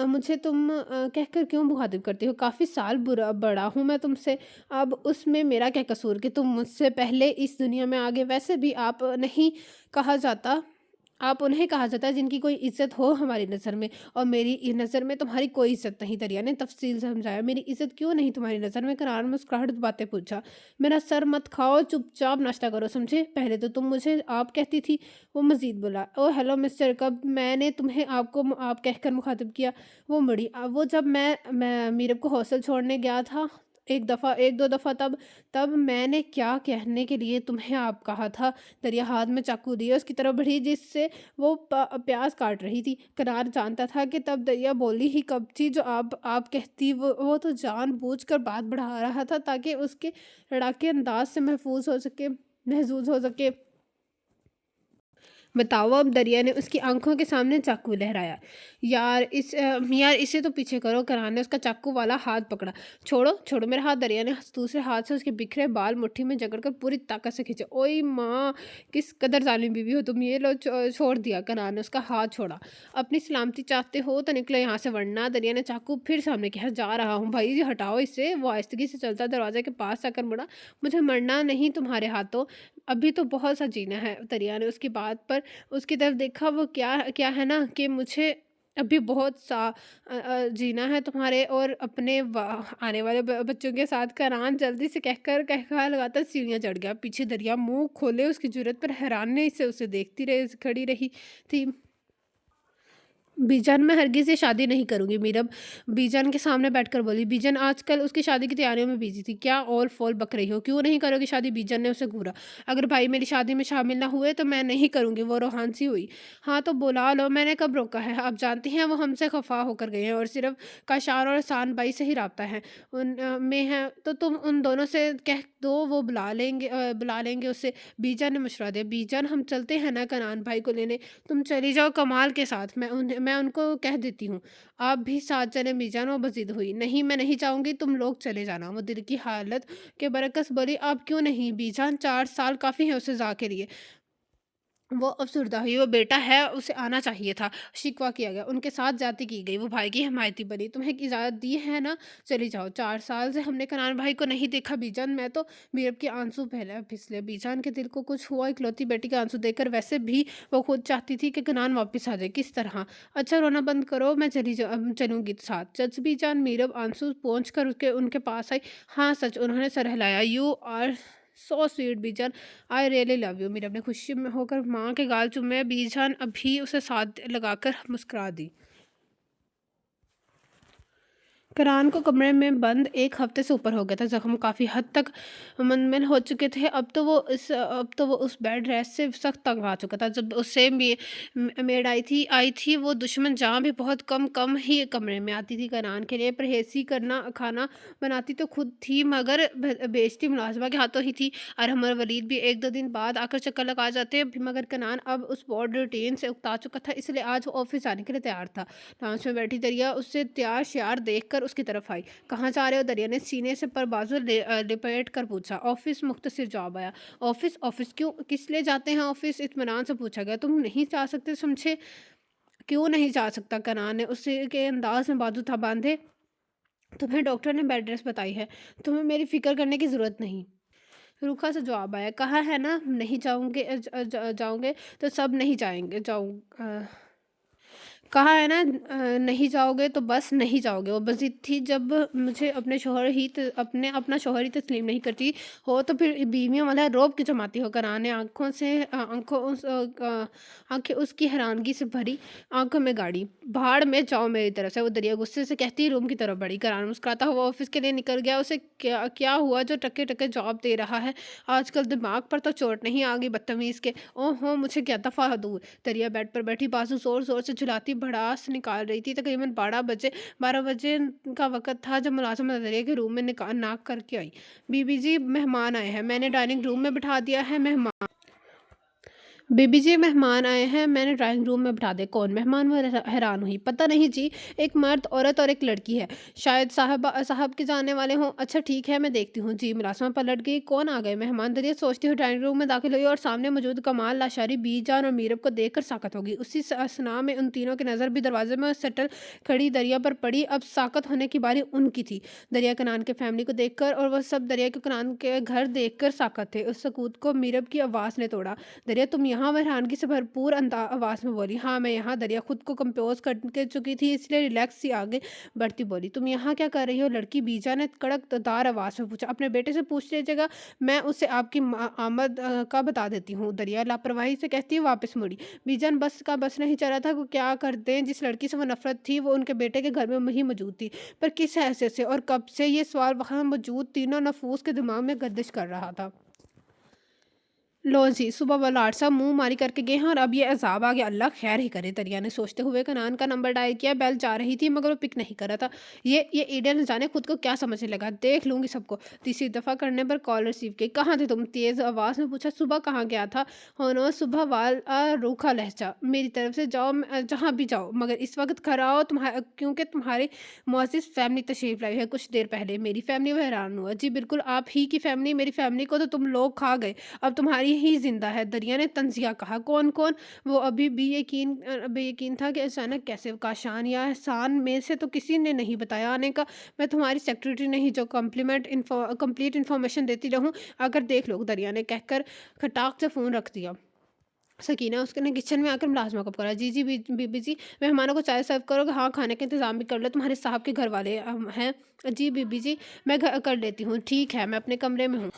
मुझे कहकर क्यों मुखातिब करती हो? काफ़ी साल बड़ा हूँ मैं तुमसे। अब उसमें मेरा क्या कसूर कि तुम मुझसे पहले इस दुनिया में आ गए? वैसे भी आप उन्हें कहा जाता है जिनकी कोई इज़्ज़त हो हमारी नज़र में, और मेरी नज़र में तुम्हारी कोई इज़्ज़त नहीं। दरिया ने तफसील से समझाया। मेरी इज़्ज़त क्यों नहीं तुम्हारी नज़र में? करार मुस्कुराहट बातें पूछा। मेरा सर मत खाओ, चुपचाप नाश्ता करो, समझे? पहले तो तुम मुझे आप कहती थी। वो मज़ीद बोला। ओह हेलो मिस्टर, कब मैंने तुम्हें आप कहकर मुखातिब किया? वो मुड़ी। वो जब मैं मीरब को हॉस्टल छोड़ने गया था ایک دو دفعہ تب تب میں نے کیا کہنے کے لیے تمہیں آپ کہا تھا۔ دریا ہاتھ میں چاقو دیے اس کی طرف بڑھی جس سے وہ پیاز کاٹ رہی تھی۔ کنار جانتا تھا کہ تب دریا بولی ہی کب تھی جو آپ کہتی، وہ تو جان بوجھ کر بات بڑھا رہا تھا تاکہ اس کے لڑاکے انداز سے محظوظ ہو سکے۔ بتاؤ اب، دریا نے اس کی آنکھوں کے سامنے چاقو لہرایا۔ یار اسے تو پیچھے کرو۔ کنار نے اس کا چاقو والا ہاتھ پکڑا۔ چھوڑو میرا ہاتھ۔ دریا نے دوسرے ہاتھ سے اس کے بکھرے بال مٹھی میں جکڑ کر پوری طاقت سے کھینچے۔ اوئی ماں، کس قدر ظالم بیوی ہو تم، یہ لو چھوڑ دیا۔ کنار نے اس کا ہاتھ چھوڑا۔ اپنی سلامتی چاہتے ہو تو نکلو یہاں سے، ورنہ۔ دریا نے چاقو پھر سامنے کیا۔ جا رہا ہوں بھائی جی، ہٹاؤ اسے۔ وہ آہستگی سے چلتا دروازے کے پاس آ کر مڑا۔ مجھے مرنا نہیں تمہارے ہاتھوں، ابھی تو بہت سا جینا ہے۔ دریا نے اس کی بات پر اس کی طرف دیکھا۔ وہ کیا ہے نا کہ مجھے ابھی بہت سا جینا ہے تمہارے اور اپنے آنے والے بچوں کے ساتھ۔ کران جلدی سے کہا لگاتا سیڑھیاں چڑھ گیا۔ پیچھے دریا منہ کھولے اس کی جرأت پر حیرانی سے اسے دیکھتی کھڑی رہی تھی۔ بی جان، میں ہرگز یہ شادی نہیں کروں گی، میرب بی جان کے سامنے بیٹھ کر بولی۔ بی جان آج کل اس کی شادی کی تیاریوں میں بیزی تھی۔ کیا اول فول بک رہی ہو؟ کیوں نہیں کرو گی شادی؟ بی جان نے اسے گھورا۔ اگر بھائی میری شادی میں شامل نہ ہوئے تو میں نہیں کروں گی، وہ روحان سی ہوئی۔ ہاں تو بلا لو، میں نے کب روکا ہے؟ آپ جانتی ہیں وہ ہم سے خفا ہو کر گئے ہیں اور صرف کاشان اور احسان بھائی سے ہی رابطہ ہے ان میں ہے، تو تم ان دونوں سے کہہ دو وہ بلا لیں گے اسے۔ بی جان نے مشورہ دیا۔ بی جان ہم چلتے ہیں نا کنان بھائی کو لینے، تم چلی جاؤ کمال کے ساتھ، میں ان کو کہہ دیتی ہوں۔ آپ بھی ساتھ چلیں بی جان، وہ بضد ہوئی۔ نہیں میں نہیں چاہوں گی، تم لوگ چلے جانا۔ وہ دل کی حالت کے برعکس بولی۔ آپ کیوں نہیں بی جان؟ 4 سال کافی ہے اسے زا کے لیے۔ وہ افسردہ ہوئی۔ وہ بیٹا ہے، اسے آنا چاہیے تھا۔ شکوہ کیا گیا، ان کے ساتھ زیادتی کی گئی۔ وہ بھائی کی حمایتی بنی۔ تمہیں اجازت دی ہے نا، چلی جاؤ۔ 4 سال سے ہم نے کنان بھائی کو نہیں دیکھا بی جان، میں تو میرب کے آنسو پھسلے۔ بی جان کے دل کو کچھ ہوا اکلوتی بیٹی کے آنسو دیکھ کر۔ ویسے بھی وہ خود چاہتی تھی کہ کنان واپس آ جائے، کس طرح؟ اچھا رونا بند کرو، میں چلوں گی ساتھ۔ سچ بی جان؟ میرب آنسو پونچھ کر ان کے پاس آئی۔ ہاں سچ، انہوں نے سر ہلایا۔ یو آر سو سویٹ بی جان، I really love you. Meerab نے خوشی میں ہو کر ماں کے گال چومے۔ بی جان ابھی اسے ساتھ لگا کر مسکرا دی۔ کران کو کمرے میں بند 1 ہفتے سے اوپر ہو گیا تھا۔ زخم کافی حد تک منمل ہو چکے تھے۔ اب تو وہ اس بیڈ ریسٹ سے سخت تنگ آ چکا تھا۔ جب اسے میڈ آئی تھی وہ دشمن جہاں بھی بہت کم ہی کمرے میں آتی تھی۔ کران کے لیے پرہیزی کھانا بناتی تو خود تھی مگر بیچتی ملازمہ کے ہاتھوں ہی تھی۔ ارحم اور ولید بھی 1-2 دن بعد آ کر چکر لگا جاتے، مگر کنان اب اس بورڈ روٹین سے اکتا چکا تھا، اس لیے آج وہ آفس جانے کے لیے تیار تھا۔ لانچ میں بیٹھی دریا اسے تیار شیار دیکھ کر اس کی طرف آئی۔ کہاں جا رہے ہو؟ دریا نے سینے سے پر بازو لپیٹ کر پوچھا۔ آفس، مختصر جواب آیا۔ آفس کیوں؟ کس لیے جاتے ہیں آفس؟ اطمینان سے پوچھا گیا۔ تم نہیں جا سکتے سمجھے؟ کیوں نہیں جا سکتا؟ کنان نے اس کے انداز میں بازو تھا باندھے۔ تمہیں ڈاکٹر نے بیڈ ریسٹ بتائی ہے، تمہیں میری فکر کرنے کی ضرورت نہیں۔ روکھا سے جواب آیا۔ کہا ہے نا نہیں جاؤں گے تو سب نہیں جائیں گے، کہا ہے نا نہیں جاؤ گے تو بس نہیں جاؤ گے۔ وہ بضد تھی، جب مجھے اپنا شوہر ہی تسلیم نہیں کرتی ہو تو پھر بیویوں والا روب کیوں جماتی ہو؟ کران نے آنکھیں اس کی حیرانگی سے بھری آنکھوں میں گاڑی۔ بھاڑ میں جاؤ میری طرف سے، وہ دریا غصے سے کہتی روم کی طرف بڑھی۔ کران مسکراتا ہوا آفس کے لیے نکل گیا۔ اسے کیا ہوا جو ٹکے جواب دے رہا ہے؟ آج کل دماغ پر تو چوٹ نہیں آ گئی بدتمیز کے؟ اوہ ہو، مجھے کیا دفعہ دور۔ دریا بیڈ پر بیٹھی بازو زور زور سے جھلاتی بھڑاس نکال رہی تھی۔ تقریباً 12 بجے کا وقت تھا جب ملازمہ دریا کے روم میں ناک کر کے آئی۔ بی بی جی مہمان آئے ہیں، میں نے ڈائننگ روم میں بٹھا دیا ہے۔ بی بی جی مہمان آئے ہیں، میں نے ڈرائنگ روم میں بٹھا دیا۔ کون مہمان؟ وہ حیران ہوئی۔ پتہ نہیں جی، ایک مرد عورت اور ایک لڑکی ہے، شاید صاحب کے جانے والے ہوں۔ اچھا ٹھیک ہے، میں دیکھتی ہوں۔ جی ملازمہ پلٹ گئی۔ کون آ گئے مہمان؟ دریا سوچتی ہوئی ڈرائنگ روم میں داخل ہوئی اور سامنے موجود کمال، لاشاری، بی جان اور میرب کو دیکھ کر ساکت ہو گئی۔ اسی اثنا میں ان تینوں کی نظر بھی دروازے میں سٹل کھڑی دریا پر پڑی۔ اب ساکت ہونے کی باری ان کی تھی۔ دریا کنان کے فیملی کو دیکھ کر اور وہ سب دریا کے کنان کے گھر دیکھ کر ساکت تھے۔ اس سکوت کو میرب کی آواز نے توڑا۔ دریا تم یہاں यहाँ वह हैरानगी से भरपूर आवाज़ में बोली, हाँ, मैं यहाँ। दरिया खुद को कंपोज़ कर के चुकी थी, इसलिए रिलैक्स सी आगे बढ़ती बोली, तुम यहाँ क्या कर रही हो लड़की? बीजा ने कड़कदार आवाज़ में पूछा। अपने बेटे से पूछ लीजिएगा, मैं उसे आपकी आमद का बता देती हूँ। दरिया लापरवाही से कहती है, वापस मुड़ी। बीजन बस नहीं चला था, वो क्या कर दें? जिस लड़की से वो नफ़रत थी, वो उनके बेटे के घर में ही मौजूद थी। पर किस हैसियत से और कब से? ये सवाल वहाँ मौजूद तीनों नफूस के दिमाग में गर्दिश कर रहा था। लो जी, सुबह वाला आरसा मुँह मारी करके गए हैं और अब ये अज़ाब आ गया, अल्लाह खैर ही करे। दरिया ने सोचते हुए कनान का नंबर डायल किया, बेल जा रही थी मगर वो पिक नहीं कर रहा था। ये इडियट न जाने खुद को क्या समझने लगा, देख लूँगी सबको। तीसरी दफ़ा करने पर कॉल रिसीव की। कहाँ थे तुम? तेज़ आवाज़ में पूछा। सुबह कहाँ गया था? होनो सुबह रूखा लहजा। मेरी तरफ से जाओ, जहाँ भी जाओ, मगर इस वक्त घर आओ, क्योंकि तुम्हारी मुअज़्ज़िज़ फैमिली तशरीफ़ लाई है कुछ देर पहले। मेरी फैमिली? वो हैरान हुआ। जी बिल्कुल, आप ही की फैमिली। मेरी फैमिली को तो तुम लोग खा गए, अब तुम्हारी ही ज़िंदा है। दरिया ने तंज़िया कहा। कौन-कौन? वो अभी भी बेयकीन था कि अचानक कैसे? काशान या एहसान में से तो किसी ने नहीं बताया आने का। मैं तुम्हारी सेक्रेटरी नहीं जो कंप्लीट इन्फॉर्मेशन देती रहूँ। अगर देख लो, दरिया ने कहकर खटाक से फ़ोन रख दिया। सकीना उसने किचन में आकर मुलाज़िमा को पुकारा। जी, जी, बीबी जी, मेहमानों को चाय सर्व करोगे? हाँ, खाने का इंतज़ाम भी कर लो, तुम्हारे साहब के घर वाले हैं। जी, बीबी जी, मैं कर लेती हूँ। ठीक है, मैं अपने कमरे में हूँ।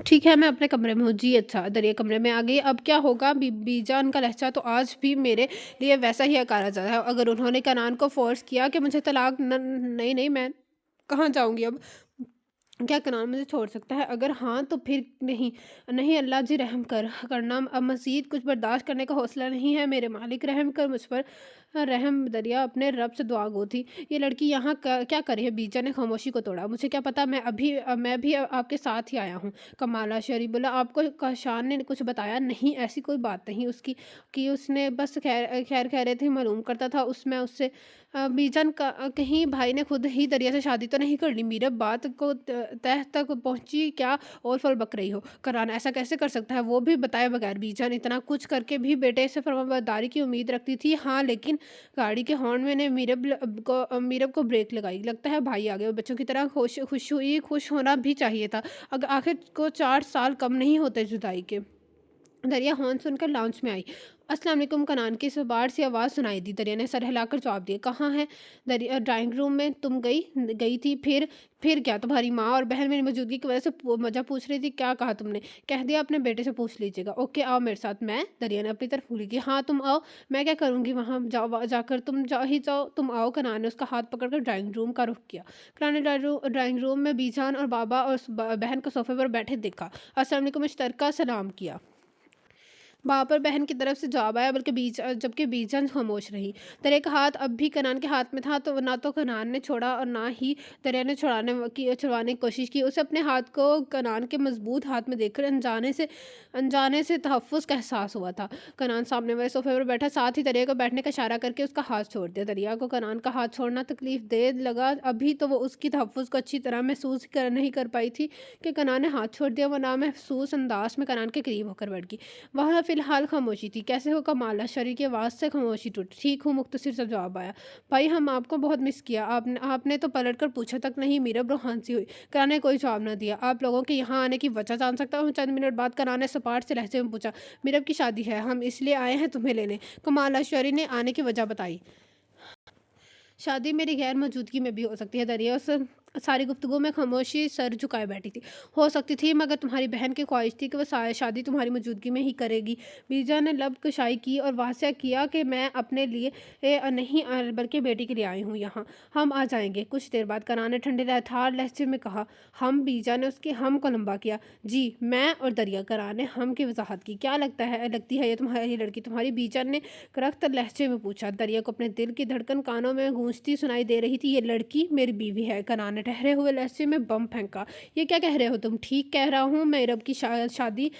ठीक है, मैं अपने कमरे में हूँ। जी, अच्छा। दरिया कमरे में आ गई। अब क्या होगा? बीजान का लहज़ा तो आज भी मेरे लिए वैसा ही अकारा ज़दा है। अगर उन्होंने कनान को फ़ोर्स किया कि मुझे तलाक नहीं, मैं कहाँ जाऊँगी अब? क्या कनान मुझे छोड़ सकता है? अगर हाँ, तो फिर नहीं। नहीं, अल्लाह जी रहम करना, अब मज़ीद कुछ बर्दाश्त करने का हौसला नहीं है मेरे मालिक, रहम कर मुझ पर। रहम। दरिया अपने रब से दुआ गो थी। ये लड़की यहाँ क्या कर रही है? बीजा ने खामोशी को तोड़ा। मुझे क्या पता, मैं भी आपके साथ ही आया हूँ। कमाला शरीफ बोला। आपको काशान ने कुछ बताया? नहीं, ऐसी कोई बात नहीं उसकी कि उसने बस खैर कह रहे थे, मालूम करता था उसमें उससे। बीजन का कहीं भाई ने खुद ही दरिया से शादी तो नहीं कर ली? मीरा बात को तह तक पहुंची। क्या और फल बक रही हो? कराना ऐसा कैसे कर सकता है, वो भी बताए बगैर? बीजन इतना कुछ करके भी बेटे से फरमाबरदारी की उम्मीद रखती थी। हाँ, लेकिन गाड़ी के हॉर्न में ने मीरब को ब्रेक लगाई। लगता है भाई आ गए। बच्चों की तरह खुश होना भी चाहिए था। अगर आखिर को 4 साल कम नहीं होते जुदाई के। दरिया हॉर्न सुनकर लाउंज में आई। अस्सलाम वालेकुम। कनान की बाहर से आवाज़ सुनाई दी। दरिया ने सर हिलाकर जवाब दिया। कहाँ है? दरिया ड्राइंग रूम में। तुम गई थी? फिर क्या? तुम्हारी माँ और बहन मेरी मौजूदगी की वजह से वजह पूछ रही थी। क्या कहा तुमने? कह दिया अपने बेटे से पूछ लीजिएगा। ओके, आओ मेरे साथ। मैं? दरिया ने अपनी तरफ फूली की। हाँ, तुम आओ। मैं क्या करूँगी वहाँ जाकर? तुम जाओ, तुम आओ। कनान ने उसका हाथ पकड़कर ड्राइंग रूम का रुख किया। कनान ने ड्राइंग रूम में बीजान और बाबा और बहन को सोफे पर बैठे देखा। अस्सलाम वालेकुम मुश्तरका सलाम किया। वहाँ पर बहन की तरफ से जवाब आया, जबकि बीजन खामोश रही। दरिया का हाथ अब भी कनान के हाथ में था, तो ना तो कनान ने छोड़ा और ना ही दरिया ने छुड़वाने की कोशिश की। उसे अपने हाथ को कनान के मजबूत हाथ में देखकर अनजाने से तहफ़्फ़ुज़ का एहसास हुआ था। कनान सामने वाले सोफे पर बैठा, साथ ही दरिया को बैठने का इशारा करके उसका हाथ छोड़ दिया। दरिया को कनान का हाथ छोड़ना तकलीफ दे लगा। अभी तो वो उसकी तहफ़्फ़ुज़ को अच्छी तरह महसूस नहीं कर पाई थी कि कनान ने हाथ छोड़ दिया। वो ना महसूस अंदाज में कनान के करीब होकर बैठ गई। वहाँ फ़िलहाल खामोशी थी। कैसे हो? कमाला शरीर की आवाज़ से खामोशी टूटी। ठीक हूँ, मुख्तसर सा जवाब आया। भाई, हम आपको बहुत मिस किया। आपने तो पलट कर पूछा तक नहीं। मीरब रूहान सी हुई। कनान ने कोई जवाब न दिया। आप लोगों के यहाँ आने की वजह जान सकता हूँ? चंद मिनट बाद कनान ने सपाट से लहजे में पूछा। मीरब की शादी है, हम इसलिए आए हैं तुम्हें लेने। कमाला शरीर ने आने की वजह बताई। शादी मेरी गैर मौजूदगी में भी हो सकती है। दरिया उस सारी गुफ्तगू में खामोशी सर झुकाए बैठी थी। हो सकती थी, मगर तुम्हारी बहन की ख्वाहिश थी कि वह शादी तुम्हारी मौजूदगी में ही करेगी। बीजा ने लब कुशाई की और वास्या किया कि मैं अपने लिए नहीं बल्कि बेटी के लिए आई हूँ यहाँ। हम आ जाएंगे। कुछ देर बाद कनान ने ठंडे लहठार लहजे में कहा। हम? बीजा ने उसके हम को लंबा किया। जी, मैं और दरिया। कनान ने हम की वजाहत की। क्या लगती है ये तुम्हारी लड़की तुम्हारी? बीजा ने करख्त लहजे में पूछा। दरिया को अपने दिल की धड़कन कानों में गूंजती सुनाई दे रही थी। ये लड़की मेरी बीवी है। कनान ने ठहरे हुए लहजे में बम फेंका। ये क्या कह रहे हो तुम? ठीक कह रहा हूँ। मैं रब की शादी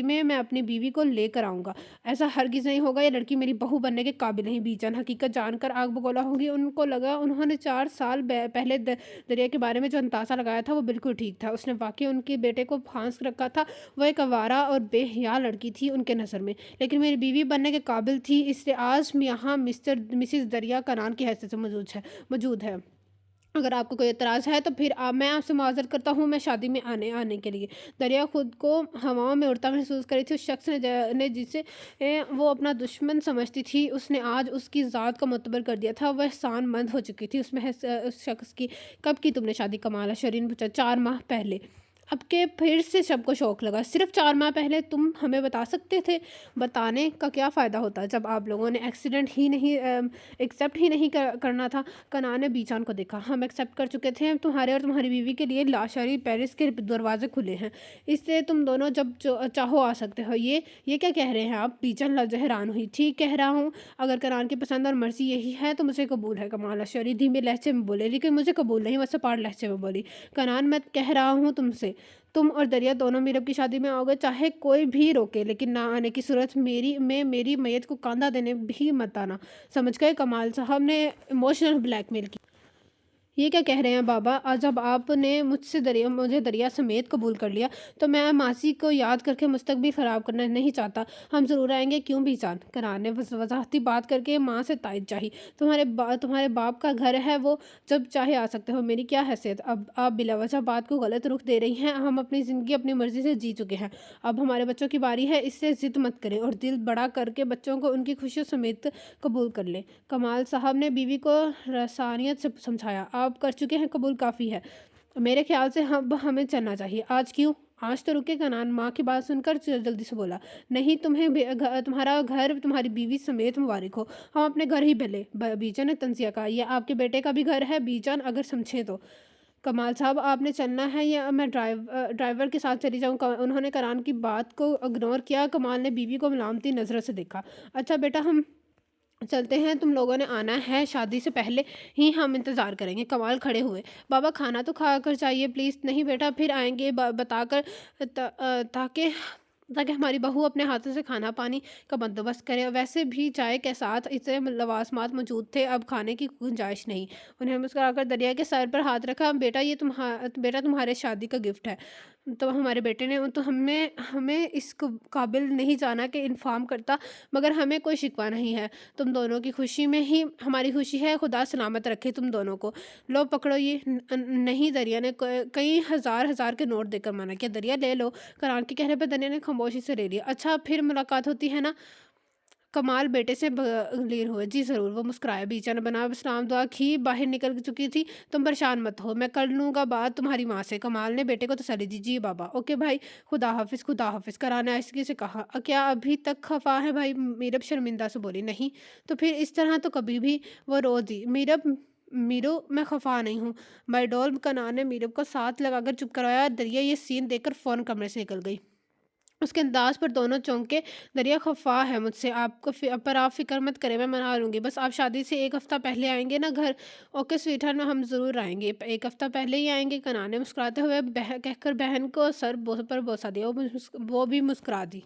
में मैं अपनी बीवी को लेकर आऊँगा। ऐसा हरगिज़ नहीं होगा। ये लड़की मेरी बहू बनने के काबिल नहीं। बीजन हकीकत जानकर आग बगोला होगी। उनको लगा उन्होंने 4 साल पहले दरिया के बारे में जो अंदाज़ा लगाया था वो बिल्कुल ठीक था। उसने वाकई उनके बेटे को फांस रखा था। वह एक आवारा और बेहया लड़की थी उनके नज़र में, लेकिन मेरी बीवी बनने के काबिल थी। इसलिए आज यहाँ मिसिस दरिया कनान की हैसियत से मौजूद है। اگر آپ کو کوئی اعتراض ہے تو پھر میں آپ سے معذرت کرتا ہوں، میں شادی میں آنے کے لیے۔ دریا خود کو ہواؤں میں اڑتا محسوس کر رہی تھی۔ اس شخص نے جسے وہ اپنا دشمن سمجھتی تھی، اس نے آج اس کی ذات کو معتبر کر دیا تھا۔ وہ احسان مند ہو چکی تھی اس شخص کی۔ کب کی تم نے شادی؟ کمال شرین پوچھا۔ 4 ماہ پہلے۔ اب کے پھر سے سب کو شوق لگا۔ صرف 4 ماہ پہلے؟ تم ہمیں بتا سکتے تھے؟ بتانے کا کیا فائدہ ہوتا جب آپ لوگوں نے ایکسیپٹ ہی نہیں کرنا تھا؟ کنان نے بیچان کو دیکھا۔ ہم ایکسیپٹ کر چکے تھے۔ تمہارے اور تمہاری بیوی کے لیے لاشاری پیرس کے دروازے کھلے ہیں، اس لیے تم دونوں جب چاہو آ سکتے ہو۔ یہ کیا کہہ رہے ہیں آپ؟ بیچن حیران ہوئی۔ ٹھیک کہہ رہا ہوں، اگر کنان کی پسند اور مرضی یہی ہے تو مجھے قبول ہے، کمال اشاری دھیمے لہجے میں بولے۔ لیکن مجھے قبول نہیں، وہ سپاٹ لہجے میں بولی۔ کنان میں کہہ رہا ہوں تم سے، تم اور دریا دونوں میرب کی شادی میں آؤ گے، چاہے کوئی بھی روکے، لیکن نہ آنے کی صورت میری میت کو کاندھا دینے بھی مت آنا، سمجھ گئے؟ کمال صاحب نے ایموشنل بلیک میل کی۔ یہ کیا کہہ رہے ہیں بابا؟ جب آپ نے مجھے دریا سمیت قبول کر لیا تو میں ماضی کو یاد کر کے مستقبل خراب کرنا نہیں چاہتا۔ ہم ضرور آئیں گے، کیوں بیچان؟ کنان نے وضاحتی بات کر کے ماں سے تائید چاہی۔ تمہارے باپ کا گھر ہے، وہ جب چاہے آ سکتے ہو، میری کیا حیثیت؟ اب آپ بلا وجہ بات کو غلط رخ دے رہی ہیں۔ ہم اپنی زندگی اپنی مرضی سے جی چکے ہیں، اب ہمارے بچوں کی باری ہے، اس سے ضد مت کریں اور دل بڑا کر کے بچوں کو ان کی خوشیوں سمیت قبول کر لیں۔ کمال صاحب نے بیوی کو رسانیت سے سمجھایا۔ آپ کر چکے ہیں، قبول کافی ہے، میرے خیال سے ہمیں چلنا چاہیے۔ آج کیوں؟ آج تو رکے۔ کنان ماں کی بات سن کر جلدی سے بولا۔ نہیں، تمہارا گھر تمہاری بیوی سمیت مبارک ہو، ہم اپنے گھر ہی بلے۔ بیچن نے تنزیہ کہا۔ یہ آپ کے بیٹے کا بھی گھر ہے بیچن، اگر سمجھیں تو۔ کمال صاحب آپ نے چلنا ہے یا میں ڈرائیور کے ساتھ چلی جاؤں؟ انہوں نے کنان کی بات کو اگنور کیا۔ کمال نے بیوی کو ملامتی نظروں سے دیکھا۔ اچھا بیٹا، ہم چلتے ہیں، تم لوگوں نے آنا ہے، شادی سے پہلے ہی ہم انتظار کریں گے۔ کمال کھڑے ہوئے۔ بابا کھانا تو کھا کر جائیے پلیز۔ نہیں بیٹا، پھر آئیں گے بتا کر، تاکہ ہماری بہو اپنے ہاتھوں سے کھانا پانی کا بندوبست کرے۔ ویسے بھی چائے کے ساتھ اتنے لوازمات موجود تھے، اب کھانے کی گنجائش نہیں۔ انہیں مسکرا کر دریا کے سر پر ہاتھ رکھا۔ بیٹا، یہ تمہارے شادی کا گفٹ ہے۔ تو ہمارے بیٹے نے تو ہمیں اس قابل نہیں جانا کہ انفارم کرتا، مگر ہمیں کوئی شکوہ نہیں ہے۔ تم دونوں کی خوشی میں ہی ہماری خوشی ہے، خدا سلامت رکھے تم دونوں کو۔ لو پکڑو یہ۔ نہیں، دریا نے کئی ہزار کے نوٹ دے کر منع کیا۔ دریا لے لو۔ کنان کے کہنے پر دریا نے خاموشی سے لے لیا۔ اچھا پھر ملاقات ہوتی ہے نا؟ کمال بیٹے سے بغیر ہوئے۔ جی ضرور، وہ مسکرایا۔ بیچا نے بنا سلام دعا کی، باہر نکل چکی تھی۔ تم پریشان مت ہو، میں کر لوں گا بات تمہاری ماں سے۔ کمال نے بیٹے کو تسلی دی۔ جی بابا۔ اوکے بھائی، خدا حافظ۔ خدا حافظ، کنان نے آہستگی سے کہا۔ کیا ابھی تک خفا ہے بھائی؟ میرب شرمندہ سے بولی۔ نہیں تو پھر اس طرح تو کبھی بھی۔ وہ رو دی۔ میرو، میں خفا نہیں ہوں مائی ڈال۔ کنان نے میرب کو ساتھ لگا کر چپ کروایا۔ دریا یہ سین دیکھ کر فوراً کمرے سے نکل گئی۔ اس کے انداز پر دونوں چونکے۔ دریا خفا ہے مجھ سے، آپ فکر مت کریں، میں منا لوں گی، بس آپ شادی سے 1 ہفتہ پہلے آئیں گے نا گھر؟ اوکے سویٹ ہارٹ، ہم ضرور آئیں گے، 1 ہفتہ پہلے ہی آئیں گے۔ کنان نے مسکراتے ہوئے کہہ کر بہن کو سر پر بوسہ دیا۔ وہ بھی مسکرا دی۔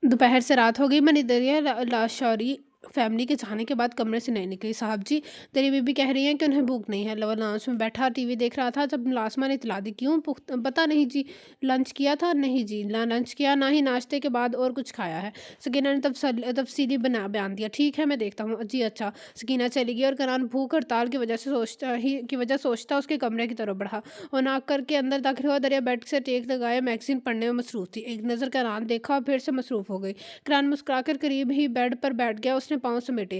دوپہر سے رات ہو گئی۔ منی دریا لاشوری فیملی کے جانے کے بعد کمرے سے نہیں نکلی۔ صاحب جی، تیری بیوی کہہ رہی ہیں کہ انہیں بھوک نہیں ہے۔ وہ لاؤنج میں بیٹھا ٹی وی دیکھ رہا تھا جب لاسما نے اطلاع دی۔ کیوں؟ پتہ نہیں جی۔ لنچ کیا تھا؟ نہیں جی، نہ لنچ کیا، نہ ہی ناشتے کے بعد اور کچھ کھایا ہے۔ سکینہ نے تفصیلی بیان دیا۔ ٹھیک ہے، میں دیکھتا ہوں۔ جی اچھا۔ سکینہ چلی گئی اور کنان بھوک ہڑتال کی وجہ سوچتا اس کے کمرے کی طرف بڑھا۔ وہ ناک کر کے اندر داخل ہوا۔ دریا بیڈ سے ٹیک لگائے میگزین پڑھنے میں مصروف تھی۔ ایک نظر کنان دیکھا اور پھر سے مصروف ہو گئی۔ کنان مسکرا کر قریب ہی بیڈ پر بیٹھ گیا۔ اس نے پاؤں سمیٹے۔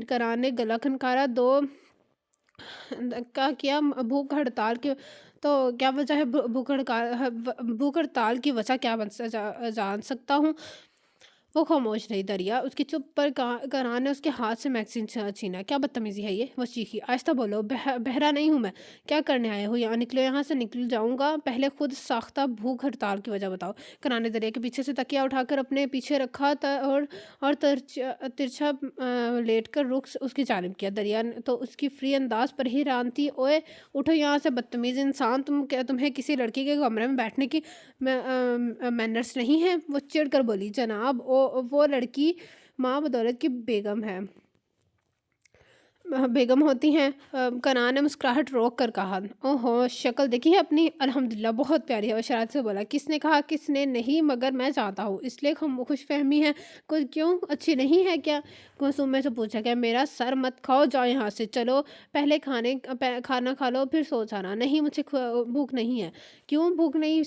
کنان نے گلا کھنکارا۔ کیا بھوک ہڑتال کی تو کیا وجہ ہے؟ بھوک ہڑتال کی وجہ کیا جان سکتا ہوں؟ وہ خاموش رہی۔ دریا اس کی چپ پر کنان نے اس کے ہاتھ سے میگزین چھینا۔ کیا بدتمیزی ہے یہ؟ وہ چیخی۔ آہستہ بولو، بہرا نہیں ہوں میں۔ کیا کرنے آئے ہو؟ نکلو یہاں سے۔ نکل جاؤں گا، پہلے خود ساختہ بھوک ہڑتال کی وجہ بتاؤ۔ کنان نے دریا کے پیچھے سے تکیہ اٹھا کر اپنے پیچھے رکھا اور ترچھا لیٹ کر رخ اس کی جانب کیا۔ دریا تو اس کی فری انداز پر ہی حیران تھی۔ اوئے اٹھو یہاں سے، بدتمیز انسان، تمہیں کسی لڑکی کے کمرے میں بیٹھنے کی مینرز نہیں ہے؟ وہ چڑھ کر بولی۔ جناب، وہ لڑکی ماں بدولت کی بیگم ہے، بیگم ہوتی ہیں۔ کنان نے مسکراہٹ روک کر کہا۔ اوہو، شکل دیکھی ہے اپنی؟ الحمدللہ بہت پیاری ہے، وہ شرارت سے بولا۔ کس نے کہا کس نے نہیں، مگر میں چاہتا ہوں، اس لیے خوش فہمی ہے کچھ؟ کیوں، اچھی نہیں ہے کیا؟ کلثوم میں سے پوچھا گیا۔ میرا سر مت کھاؤ، جاؤ یہاں سے، چلو پہلے کھانا کھا لو پھر سو جانا۔ نہیں، مجھے بھوک نہیں ہے۔ کیوں بھوک نہیں؟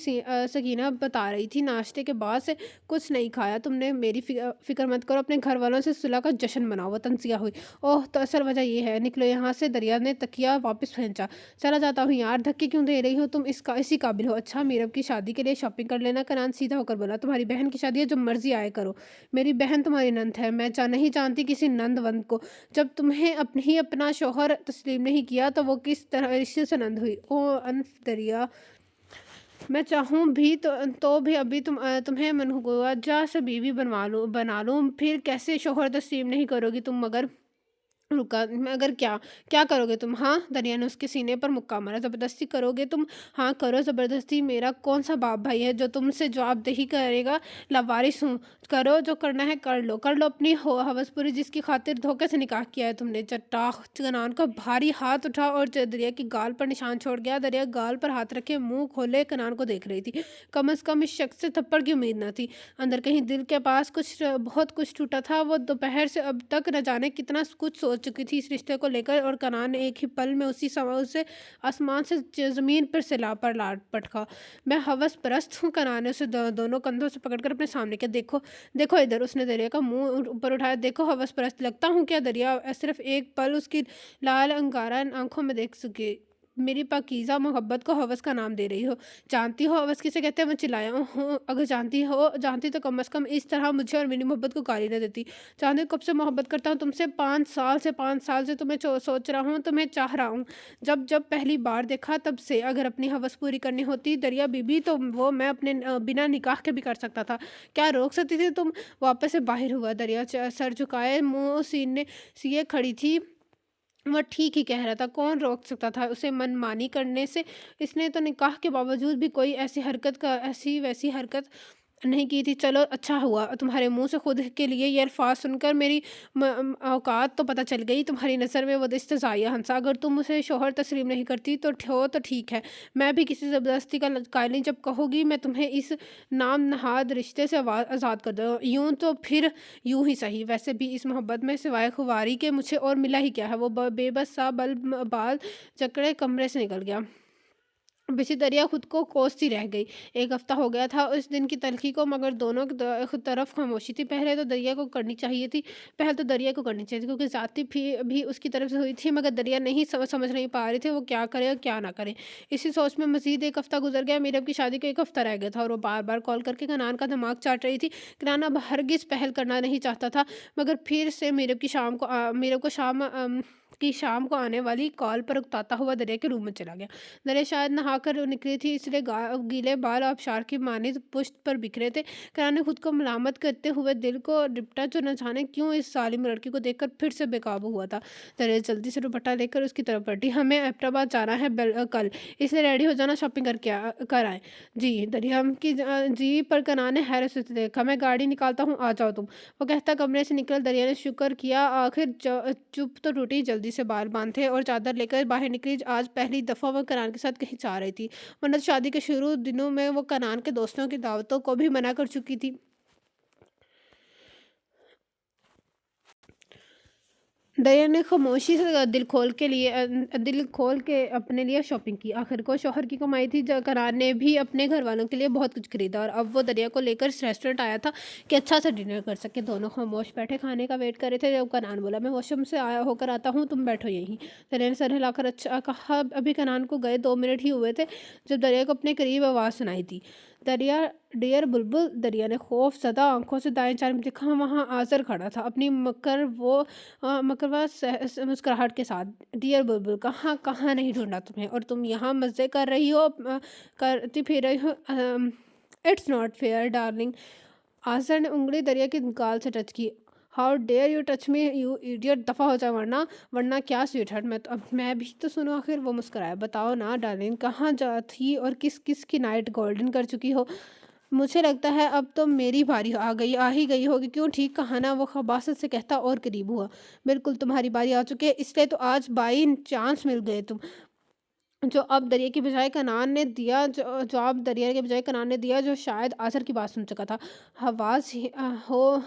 سکینہ بتا رہی تھی ناشتے کے بعد سے کچھ نہیں کھایا تم نے۔ میری فکر مت کرو، اپنے گھر والوں سے صلح کا جشن مناؤ۔ وہ تنزیہ ہوئی۔ اوہ، تو اصل وجہ یہ ہے، نکلو یہاں سے۔ دریا نے تکیہ واپس پھینچا۔ چلا جاتا ہوں یار، دھکے کیوں دے رہی ہو تم؟ اسی قابل ہو۔ اچھا، میرب کی شادی کے لیے شاپنگ کر لینا۔ کنان سیدھا ہو کر بولا۔ تمہاری بہن کی شادی ہے، جو مرضی آئے کرو۔ میری بہن تمہاری نند ہے، میں نہیں جانتی کسی نند وند کو۔ جب تمہیں اپنا شوہر تسلیم نہیں کیا تو وہ کس طرح رشتے سے نند ہوئی؟ اوہ انف دریا، میں چاہوں بھی تو بھی ابھی تمہیں منہوجہ جا سے بیوی بنا لوں۔ پھر کیسے شوہر تسلیم نہیں کرو گی تم؟ مگر رکا، مگر کیا کرو گے تم؟ ہاں، دریا نے اس کے سینے پر مکہ مارا۔ زبردستی کرو گے تم؟ ہاں کرو زبردستی، میرا کون سا باپ بھائی ہے جو تم سے جواب دہی کرے گا؟ لاوارث ہوں، کرو جو کرنا ہے کر لو اپنی ہوس پوری، جس کی خاطر دھوکے سے نکاح کیا ہے تم نے۔ چٹاخ کنان کا بھاری ہاتھ اٹھا اور دریا کی گال پر نشان چھوڑ گیا۔ دریا گال پر ہاتھ رکھے منہ کھولے کنان کو دیکھ رہی تھی۔ کم از کم اس شخص سے تھپڑ کی امید نہ تھی۔ اندر کہیں دل کے پاس بہت کچھ ٹوٹا تھا۔ وہ دوپہر سے اب تک نہ جانے کتنا کچھ سوچ چکی تھی اس رشتے کو لے کر، اور کنان نے ایک ہی پل میں اسے آسمان سے زمین پر سے پر لاٹ پٹکا۔ میں ہوس پرست ہوں۔ کنان نے اسے دونوں کندھوں سے پکڑ کر اپنے سامنے کیا۔ دیکھو ادھر۔ اس نے دریا کا منہ اوپر اٹھایا۔ دیکھو، ہوس پرست لگتا ہوں کیا؟ دریا صرف ایک پل اس کی لال انگارہ آنکھوں میں دیکھ سکی۔ میری پاکیزہ محبت کو ہوس کا نام دے رہی ہو؟ جانتی ہو ہوس کسے کہتے ہیں؟ میں چلایا ہوں۔ اگر جانتی تو کم از کم اس طرح مجھے اور میری محبت کو گالی نہ دیتی۔ جانتی کب سے محبت کرتا ہوں تم سے؟ 5 سال سے تمہیں سوچ رہا ہوں، تمہیں چاہ رہا ہوں۔ جب پہلی بار دیکھا تب سے۔ اگر اپنی ہوس پوری کرنی ہوتی دریا بی بی تو وہ میں اپنے بنا نکاح کے بھی کر سکتا تھا۔ کیا روک سکتی تھی تم؟ واپس سے باہر ہوا۔ دریا سر جھکائے منہ سیے کھڑی تھی۔ وہ ٹھیک ہی کہہ رہا تھا، کون روک سکتا تھا اسے من مانی کرنے سے؟ اس نے تو نکاح کے باوجود بھی کوئی ایسی ویسی حرکت نہیں کی تھی۔ چلو اچھا ہوا تمہارے منہ سے خود کے لیے یہ الفاظ سن کر میری اوقات تو پتہ چل گئی۔ تمہاری نظر میں وہ استضاعیہ ہنسا۔ اگر تم اسے شوہر تسلیم نہیں کرتی تو ٹھیک ہے، میں بھی کسی زبردستی کا قائل نہیں۔ جب کہو گی میں تمہیں اس نام نہاد رشتے سے آزاد کر دوں، یوں تو پھر یوں ہی صحیح۔ ویسے بھی اس محبت میں سوائے خواری کے مجھے اور ملا ہی کیا ہے؟ وہ بے بس سا بال جکڑے کمرے سے نکل گیا۔ بچی دریا خود کو کوستی رہ گئی۔ 1 ہفتہ ہو گیا تھا اس دن کی تلخی کو، مگر دونوں طرف خاموشی تھی۔ پہل تو دریا کو کرنی چاہیے تھی کیونکہ ذاتی بھی اس کی طرف سے ہوئی تھی، مگر دریا سمجھ نہیں پا رہی تھی وہ کیا کرے اور کیا نہ کرے۔ اسی سوچ میں مزید 1 ہفتہ گزر گیا۔ میرب کی شادی کو 1 ہفتہ رہ گیا تھا اور وہ بار بار کال کر کے کنان کا دماغ چاٹ رہی تھی۔ کنان اب ہرگز پہل کرنا نہیں چاہتا تھا، مگر پھر سے میرب کی شام کو آنے والی کال پر اکتاتا ہوا دریا کے روم میں چلا گیا۔ دریا شاید نہا کر نکلی تھی، اس لیے گیلے بال آبشار کی مانند پشت پر بکھرے تھے۔ کنان نے خود کو ملامت کرتے ہوئے دل کو ڈپٹا، جو نہ جانے کیوں اس ظالم لڑکی کو دیکھ کر پھر سے بے قابو ہوا تھا۔ دریا جلدی سے دوپٹہ لے کر اس کی طرف بڑھی۔ ہمیں ایبٹ آباد جانا ہے کل، اس لیے ریڈی ہو جانا، شاپنگ کر آئیں۔ جی دریا کی جی پر کنان نے حیرت سے دیکھا۔ میں گاڑی نکالتا ہوں، آ جاؤ تم، وہ کہتا کمرے سے نکل۔ دریا نے شکر کیا، آخر چپ تو ٹوٹی۔ جلدی سے بال باندھے اور چادر لے کر باہر نکلی۔ آج پہلی دفعہ وہ کنان کے ساتھ کہیں جا رہی تھی، ورنہ شادی کے شروع دنوں میں وہ کنان کے دوستوں کی دعوتوں کو بھی منع کر چکی تھی۔ دریا نے خاموشی سے دل کھول کے اپنے لیے شاپنگ کی۔ آخر کو شوہر کی کمائی تھی۔ کنان نے بھی اپنے گھر والوں کے لیے بہت کچھ خریدا، اور اب وہ دریا کو لے کر ریسٹورنٹ آیا تھا کہ اچھا سا ڈنر کر سکے۔ دونوں خاموش بیٹھے کھانے کا ویٹ کر رہے تھے جب کنان بولا، میں واش روم سے ہو کر آتا ہوں، تم بیٹھو یہیں۔ دریا نے سر ہلا کر اچھا کہا۔ ابھی کنان کو گئے 2 منٹ ہی ہوئے تھے جب دریا کو اپنے قریب آواز سنائی دی، ڈیئر بلبل۔ دریا نے خوف زدہ آنکھوں سے دائیں جانب دیکھا۔ وہاں آذر کھڑا تھا اپنی مکروا مسکراہٹ کے ساتھ۔ ڈیئر بلبل، کہاں نہیں ڈھونڈا تمہیں، اور تم یہاں مزے کرتی پھر رہی ہو؟ It's not fair darling. Azar نے انگلی دریا کی گال سے ٹچ کی۔ How dare you touch me you idiot, دفعہ ہو جائے ورنہ کیا سویٹ ہارٹ، میں بھی تو سنوں آخر۔ وہ مسکرایا۔ بتاؤ نا ڈارلنگ، کہاں تھی اور کس کی نائٹ گولڈن کر چکی ہو؟ مجھے لگتا ہے اب تو میری باری آ ہی گئی ہوگی، کیوں ٹھیک کہا نا، وہ خباثت سے کہتا اور قریب ہوا۔ بالکل تمہاری باری آ چکی ہے، اس لیے تو آج بائی چانس مل گئے تم۔ جو اب دریا کے بجائے کنان نے دیا، جو شاید آثر کی بات سن چکا تھا۔ حواس ہو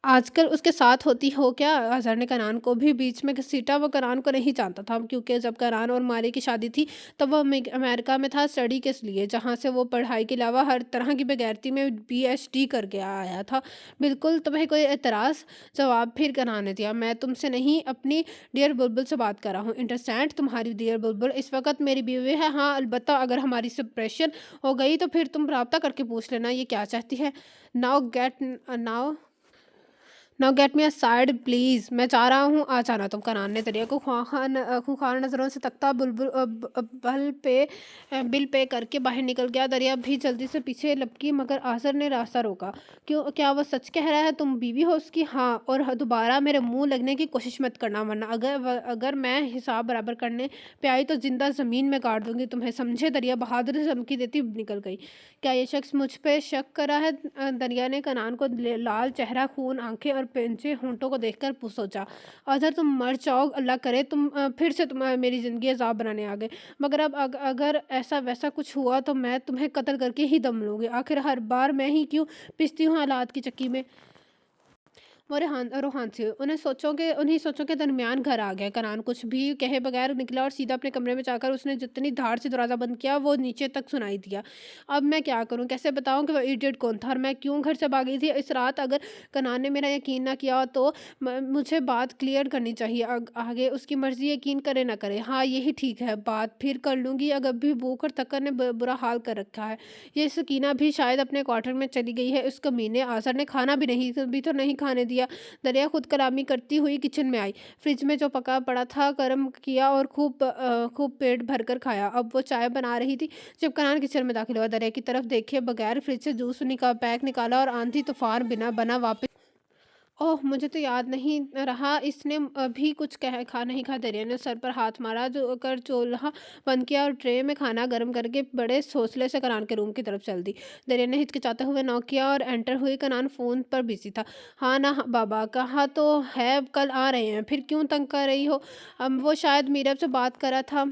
آج کل اس کے ساتھ ہوتی ہو کیا؟ اظہر نے کنان کو بھی بیچ میں گھسیٹا۔ وہ کنان کو نہیں جانتا تھا، کیونکہ جب کنان اور ماری کی شادی تھی تب وہ امریکہ میں تھا اسٹڈی کے لیے، جہاں سے وہ پڑھائی کے علاوہ ہر طرح کی بغیرتی میں PhD کر کے آیا تھا۔ بالکل، تمہیں کوئی اعتراض؟ جواب پھر کنان نے دیا۔ میں تم سے نہیں، اپنی ڈیئر بلبل سے بات کر رہا ہوں۔ انڈرسٹینڈ؟ تمہاری ڈیئر بلبل اس وقت میری بیوی ہے۔ ہاں البتہ اگر ہماری سپریشن ہو گئی تو پھر تم رابطہ کر کے پوچھ لینا یہ کیا چاہتی ہے۔ Now get me side please, میں چاہ رہا ہوں آ جانا تم۔ کنان نے دریا کو خونخوار نظروں سے تکتا، بل پے کر کے باہر نکل گیا۔ دریا بھی جلدی سے پیچھے لپکی، مگر آصر نے راستہ روکا۔ کیا وہ سچ کہہ رہا ہے؟ تم بیوی ہو اس کی؟ ہاں، اور دوبارہ میرے منہ لگنے کی کوشش مت کرنا، ورنہ اگر میں حساب برابر کرنے پہ آئی تو زندہ زمین میں گاڑ دوں گی تمہیں، سمجھے؟ دریا بہادر سے دھمکی دیتی نکل گئی۔ کیا یہ شخص مجھ پہ شک کر رہا ہے؟ دریا نے کنان کو لال چہرہ، خون آنکھیں اور پنچے ہونٹوں کو دیکھ کر سوچا۔ اظہر تم مر جاؤ، اللہ کرے تم پھر سے میری زندگی عذاب بنانے آ گئے، مگر اب اگر ایسا ویسا کچھ ہوا تو میں تمہیں قتل کر کے ہی دم لوں گی۔ آخر ہر بار میں ہی کیوں پستی ہوں حالات کی چکی میں؟ وہ روحان سے انہیں سوچوں کے درمیان گھر آ گیا۔ کنان کچھ بھی کہے بغیر نکلا اور سیدھا اپنے کمرے میں جا کر اس نے جتنی دھاڑ سے دروازہ بند کیا وہ نیچے تک سنائی دیا۔ اب میں کیا کروں؟ کیسے بتاؤں کہ وہ ایڈیٹ کون تھا اور میں کیوں گھر سے بھاگی تھی اس رات؟ اگر کنان نے میرا یقین نہ کیا تو مجھے بات کلیئر کرنی چاہیے، آگے اس کی مرضی، یقین کرے نہ کرے۔ ہاں یہی ٹھیک ہے، بات پھر کر لوں گی۔ اگر بھی بھوک اور تھکن نے برا حال کر رکھا ہے۔ یہ سکینہ بھی شاید اپنے کوارٹر میں چلی گئی ہے۔ اس کمینے آصر نے کھانا بھی تو نہیں کھانے دیا۔ دریا خود کلامی کرتی ہوئی کچن میں آئی، فریج میں جو پکا پڑا تھا گرم کیا اور خوب پیٹ بھر کر کھایا۔ اب وہ چائے بنا رہی تھی جب کنان کچن میں داخل ہوا۔ دریا کی طرف دیکھے بغیر فریج سے جوس پیک نکالا اور آندھی طوفان بنا واپس۔ اوہ مجھے تو یاد نہیں رہا اس نے ابھی کچھ نہیں کھا۔ دریا نے سر پر ہاتھ مارا کر چولہا بند کیا اور ٹرے میں کھانا گرم کر کے بڑے حوصلے سے کنان کے روم کی طرف چل دی۔ دریا نے ہچکچاتے ہوئے نوک کیا اور انٹر ہوئی۔ کنان فون پر بزی تھا۔ ہاں نا بابا، کہا تو ہے کل آ رہے ہیں، پھر کیوں تنگ کر رہی ہو؟ وہ شاید میرب سے بات کر رہا تھا۔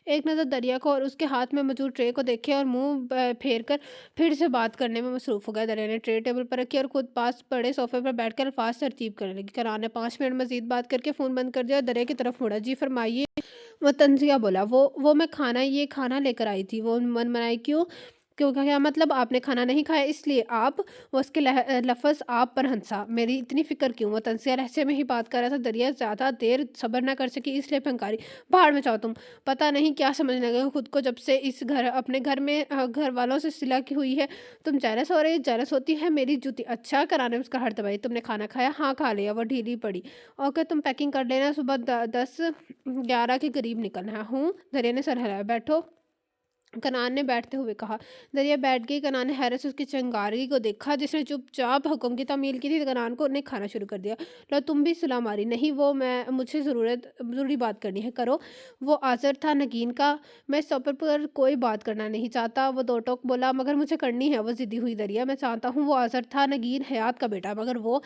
ایک نظر دریا کو اور اس کے ہاتھ میں موجود ٹرے کو دیکھے اور منہ پھیر کر پھر سے بات کرنے میں مصروف ہو گیا۔ دریا نے ٹرے ٹیبل پر رکھی اور خود پاس پڑے صوفے پر بیٹھ کر الفاظ ترتیب کرنے لگی۔ کنان نے 5 منٹ مزید بات کر کے فون بند کر دیا اور دریا کی طرف مڑا۔ جی فرمائیے۔ وہ طنزیہ بولا۔ وہ میں یہ کھانا لے کر آئی تھی۔ وہ من منائی کیوں کیا مطلب؟ آپ نے کھانا نہیں کھایا اس لیے آپ؟ وہ اس کے لفظ آپ پر ہنسا۔ میری اتنی فکر کیوں؟ وہ طنزیہ لہجے میں ہی بات کر رہا تھا۔ دریا زیادہ دیر صبر نہ کر سکی، اس لیے پھنکاری۔ باہر میں جاؤ تم، پتہ نہیں کیا سمجھنے لگے خود کو جب سے اپنے گھر میں گھر والوں سے صلح کی ہوئی ہے۔ تم جیلس ہو رہی؟ جیلس ہوتی ہے میری جوتی؟ اچھا، کنان نے مسکراہٹ دبائی۔ تم نے کھانا کھایا؟ ہاں کھا لیا۔ وہ ڈھیلی پڑی۔ اوکے تم پیکنگ کر لینا، صبح 10-11 کے قریب نکلنا ہوں۔ دریا نے سر ہلایا۔ بیٹھو، کنان نے بیٹھتے ہوئے کہا۔ دریا بیٹھ گئی۔ کنان نے حیرت سے اس کی چنگاری کو دیکھا جس نے چپ چاپ حکم کی تعمیل کی تھی۔ کنان کو نے کھانا شروع کر دیا۔ لو تم بھی صلاح ماری۔ نہیں، وہ مجھے ضروری بات کرنی ہے۔ کرو۔ وہ آزر تھا نگین کا۔ میں اس ٹاپک پر کوئی بات کرنا نہیں چاہتا، وہ دو ٹوک بولا، مگر مجھے کرنی ہے۔ وہ ضدی ہوئی۔ دریا میں جانتا ہوں وہ آزر تھا نگین حیات کا بیٹا، مگر وہ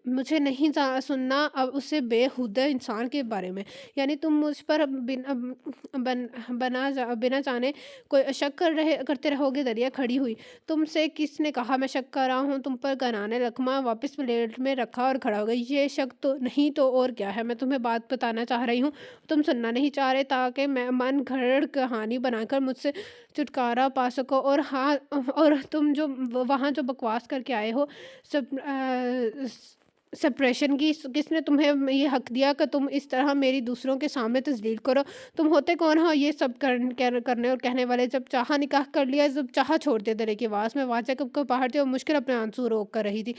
مجھے نہیں سننا اب اسے بے ہودہ انسان کے بارے میں۔ یعنی تم مجھ پر بنا جانے کوئی شک کرتے رہو گے؟ دریا کھڑی ہوئی۔ تم سے کس نے کہا میں شک کر رہا ہوں تم پر؟ کنان نے لقمہ واپس پلیٹ میں رکھا اور کھڑا ہو گئی۔ یہ شک تو نہیں تو اور کیا ہے؟ میں تمہیں بات بتانا چاہ رہی ہوں، تم سننا نہیں چاہ رہے تاکہ میں من گھڑ کہانی بنا کر مجھ سے چھٹکارا پا سکو۔ اور تم وہاں جو بکواس کر کے آئے ہو سپریشن کی، کس نے تمہیں یہ حق دیا کہ تم اس طرح میری دوسروں کے سامنے تذلیل کرو؟ تم ہوتے کون ہو یہ سب کرنے اور کہنے والے؟ جب چاہا نکاح کر لیا، جب چاہا چھوڑ دیا۔ دریا کی آواز میں واضح کپاہٹ تھی اور مشکل اپنے آنسو روک کر رہی تھی۔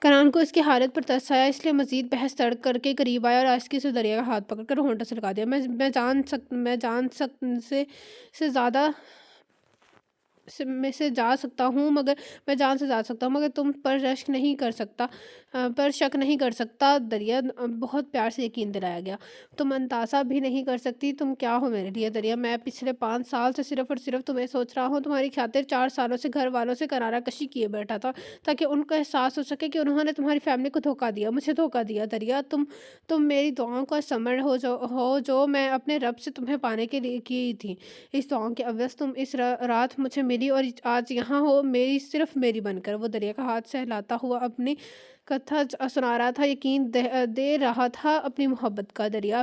کنان کو اس کی حالت پر ترس آیا، اس لیے مزید بحث ترک کر کے قریب آیا اور آہستگی سے دریا کا ہاتھ پکڑ کر ہونٹوں سے لگا دیا۔ میں جان سے زیادہ میں سے جا سکتا ہوں، مگر میں جان سے جا سکتا ہوں، مگر تم پر شک نہیں کر سکتا، دریا بہت پیار سے یقین دلایا گیا۔ تم اندازہ بھی نہیں کر سکتی تم کیا ہو میرے لیے دریا، میں پچھلے 5 سال سے صرف اور صرف تمہیں سوچ رہا ہوں، تمہاری خاطر 4 سالوں سے گھر والوں سے کنارہ کشی کیے بیٹھا تھا، تاکہ ان کو احساس ہو سکے کہ انہوں نے تمہاری فیملی کو دھوکہ دیا، مجھے دھوکہ دیا دریا۔ تم میری دعاؤں کا ثمر ہو جو میں اپنے رب سے تمہیں پانے کے لیے کی تھی۔ اس دعاؤں کے عوض تم اس رات مجھے ملی اور آج یہاں ہو، صرف میری بن کر۔ وہ دریا کا ہاتھ سہلاتا ہوا اپنی کتھا سنا رہا تھا، یقین دے رہا تھا اپنی محبت کا۔ دریا،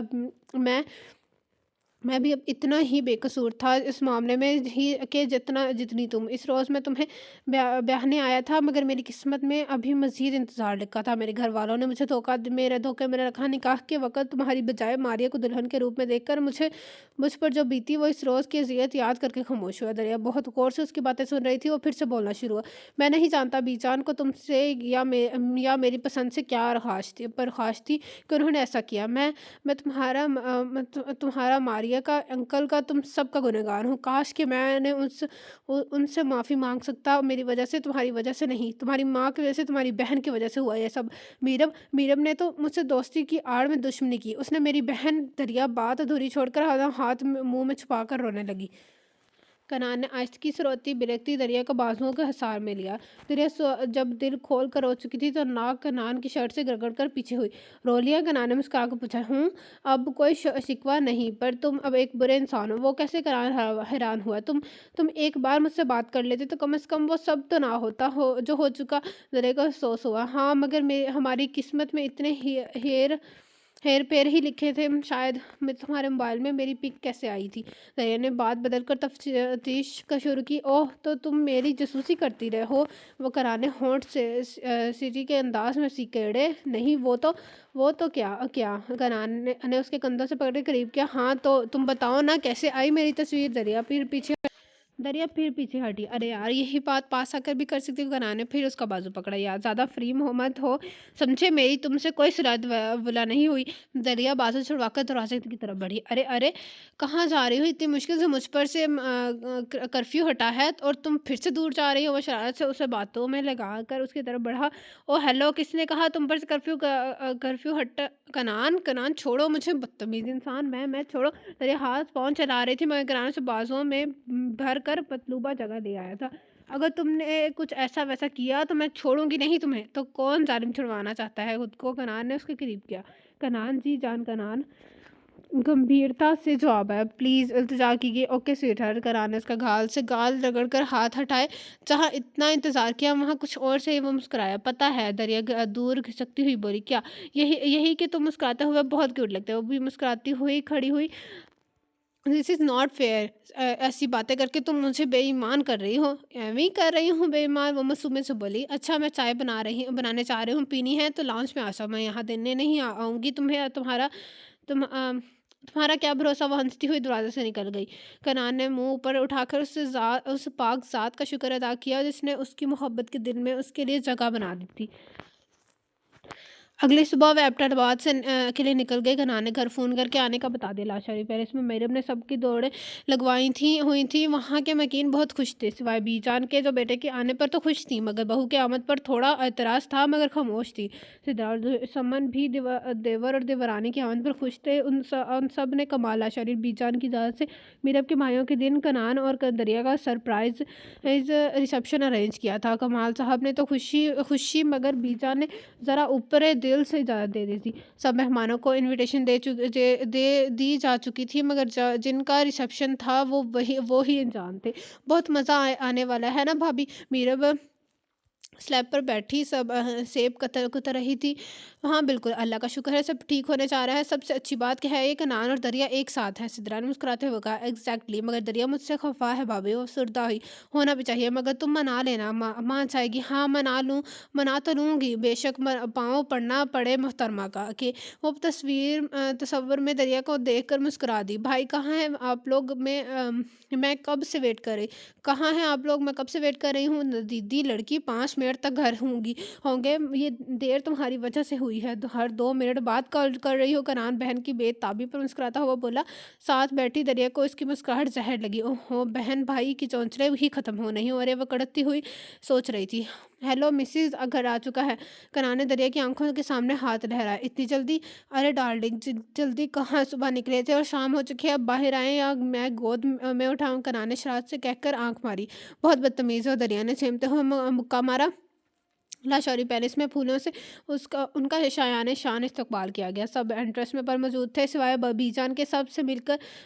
میں بھی اب اتنا ہی بے قصور تھا اس معاملے میں ہی کہ جتنی تم۔ اس روز میں تمہیں بیاہنے آیا تھا، مگر میری قسمت میں ابھی مزید انتظار لکھا تھا۔ میرے گھر والوں نے مجھے دھوکے میں رکھا۔ نکاح کے وقت تمہاری بجائے ماریا کو دلہن کے روپ میں دیکھ کر مجھ پر جو بیتی، وہ اس روز کی اذیت یاد کر کے خاموش ہوا۔ دریا بہت غور سے اس کی باتیں سن رہی تھی۔ وہ پھر سے بولنا شروع ہوا۔ میں نہیں جانتا بی جان کو تم سے یا میری پسند سے کیا پرخاش تھی کہ انہوں نے ایسا کیا۔ میں تمہارا ماریا کا، انکل کا، تم سب کا گنہگار ہوں۔ کاش کہ میں نے ان سے معافی مانگ سکتا، میری وجہ سے، تمہاری وجہ سے نہیں، تمہاری ماں کی وجہ سے، تمہاری بہن کی وجہ سے ہوا یہ سب۔ میرب نے تو مجھ سے دوستی کی آڑ میں دشمنی کی، اس نے میری بہن۔ دریا بات ادھوری چھوڑ کر ہاتھ منہ میں چھپا کر رونے لگی۔ کنان نے آہستگی سے روتی بلکتی دریا کو بازوؤں کے حصار میں لیا۔ دریا جب دل کھول کر رو چکی تھی تو ناک کنان کی شرٹ سے گرگڑ کر پیچھے ہوئی۔ رو لیا؟ کنان نے مسکرا کر پوچھا۔ اب کوئی شکوہ نہیں، پر تم اب ایک برے انسان ہو۔ وہ کیسے؟ کنان حیران ہوا۔ تم ایک بار مجھ سے بات کر لیتے تو کم از کم وہ سب تو نہ ہوتا جو ہو چکا۔ دریا کو افسوس ہوا۔ ہاں، مگر ہماری قسمت میں اتنے ہیر پیر ہی لکھے تھے۔ شاید تمہارے موبائل میں میری پک کیسے آئی تھی؟ دریا نے بات بدل کر تفتیش کا شروع کی۔ اوہ، تو تم میری جاسوسی کرتی رہے ہو؟ وہ کنان نے ہونٹ سیٹی کے انداز میں سکیڑے۔ نہیں، وہ تو کیا؟ کنان نے اس کے کندھوں سے پکڑ کے قریب کیا۔ ہاں، تو تم بتاؤ نا، کیسے آئی میری تصویر؟ دریا پھر پیچھے ہٹی۔ ارے یار، یہی بات پاس آ کر بھی کر سکتی ہوں۔ کنان نے پھر اس کا بازو پکڑا۔ یار، زیادہ فری مت ہو، سمجھے؟ میری تم سے کوئی صلات ولا نہیں ہوئی۔ دریا بازو چھڑوا کر دروازے کی طرف بڑھی۔ ارے، کہاں جا رہی ہو؟ اتنی مشکل سے مجھ پر سے کرفیو ہٹا ہے اور تم پھر سے دور جا رہی ہو؟ وہ شرارت سے اسے باتوں میں لگا کر اس کی طرف بڑھا۔ او ہیلو، کس نے کہا تم پر سے کرفیو ہٹ؟ کنان چھوڑو مجھے، بدتمیز انسان۔ میں چھوڑو۔ دریا ہاتھ پاؤں چلا رہی تھی، مگر کنان سے بازوؤں میں بھر کر مطلوبہ جگہ لے آیا تھا۔ اگر تم نے کچھ ایسا ویسا کیا تو میں چھوڑوں گی نہیں تمہیں۔ تو کون ظالم چھڑوانا چاہتا ہے خود کو؟ کنان نے اس کے قریب کیا۔ کنان جی جان، کنان گمبھیرتا سے جواب آیا۔ پلیز، التجا کی گئی۔ Okay sweet heart. کنان نے اس کا گال سے گال رگڑ کر ہاتھ ہٹائے۔ جہاں اتنا انتظار کیا وہاں کچھ اور سے ہی وہ مسکرایا۔ پتہ ہے، دریا دور کھسکتی ہوئی بولی۔ کیا؟ یہی کہ تم مسکراتے ہوئے بہت کیوٹ لگتے ہو۔ وہ بھی مسکراتی ہوئی کھڑی ہوئی۔ دس از ناٹ فیئر، ایسی باتیں کر کے تم مجھے بے ایمان کر رہی ہو۔ ایویں کر رہی ہوں بے ایمان؟ وہ معصومیت سے بولی۔ اچھا، میں چائے بنانے چاہ رہی ہوں، پینی ہے تو لاؤنج میں آ جاؤ، میں یہاں دینے نہیں آؤں گی تمہیں۔ تمہارا کیا بھروسہ؟ وہ ہنستی ہوئی دروازے سے نکل گئی۔ کنان نے منہ اوپر اٹھا کر اس پاک ذات کا شکر ادا کیا جس نے اس کی محبت کے دل میں اس کے لیے جگہ بنا دی تھی۔ اگلی صبح وہ ایبٹ آباد کے لیے نکل گئی۔ کنان نے گھر فون کر کے آنے کا بتا دیا۔ لاشاری پیرس میں میرب نے سب کی دوڑیں لگوائی ہوئی تھیں۔ وہاں کے مکین بہت خوش تھے، سوائے بی جان کے جو بیٹے کے آنے پر تو خوش تھی، مگر بہو کے آمد پر تھوڑا اعتراض تھا، مگر خاموش تھی۔ سدھا اور سمن بھی دیور اور دیورانی کی آمد پر خوش تھے۔ ان سب نے کمال لاشاری بی جان کی اجازت سے میرب کے بھائیوں کے دن کنان اور دریا کا سرپرائز ریسیپشن ارینج کیا تھا۔ کمال صاحب نے تو خوشی، مگر بی جان نے ذرا اوپر دل سے اجازت دے دی تھی۔ سب مہمانوں کو انویٹیشن دی جا چکی تھی، مگر جن کا ریسیپشن تھا وہ ہی انجان تھے۔ بہت مزہ آنے والا ہے نا بھابھی؟ میرب سلیب پر بیٹھی سیب کتر رہی تھی۔ ہاں بالکل، اللہ کا شکر ہے، سب ٹھیک ہونے جا رہا ہے۔ سب سے اچھی بات کیا ہے، یہ کنان اور دریا ایک ساتھ ہیں۔ سدرا نے مسکراتے ہوئے کہا۔ ایگزیکٹلی، مگر دریا مجھ سے خفا ہے بھابھی۔ وہ افسردہ ہوئی۔ ہونا بھی چاہیے، مگر تم منا لینا، مان جائے گی۔ ہاں، منا تو لوں گی، بے شک پاؤں پڑنا پڑے محترمہ کا۔ کہ وہ تصور میں دریا کو دیکھ کر مسکرا دی۔ بھائی کہاں ہیں آپ لوگ؟ میں کب سے ویٹ کر رہی ہوں؟ دیدی لڑکی 5 मिनट तक घर होंगे, ये देर तुम्हारी वजह से हुई है। हर 2 मिनट बाद कॉल कर रही हो। कनान बहन की बेताबी पर मुस्कुराता हुआ बोला। साथ बैठी दरिया को इसकी मुस्कुराहट जहर लगी। ओहो बहन, भाई की चौंचले ही खत्म हो नहीं हो रहे, वो कड़कती हुई सोच रही थी। हेलो मिसिज, घर आ चुका है। कनान ने दरिया की आंखों के सामने हाथ लहराया। इतनी जल्दी? अरे डार्लिंग, जल्दी कहाँ, सुबह निकले थे और शाम हो चुकी है, अब बाहर आए या मैं गोद में उठाऊं? कनान ने शरारत से कहकर आंख मारी। बहुत बदतमीज हो, दरिया ने छेमते हुए मुक्का मारा। लाशौरी पैलेस में फूलों से उसका उनका शायान शान इस्तकबाल किया गया। सब एंट्रेंस में पर मौजूद थे सिवाय बीजान के। सबसे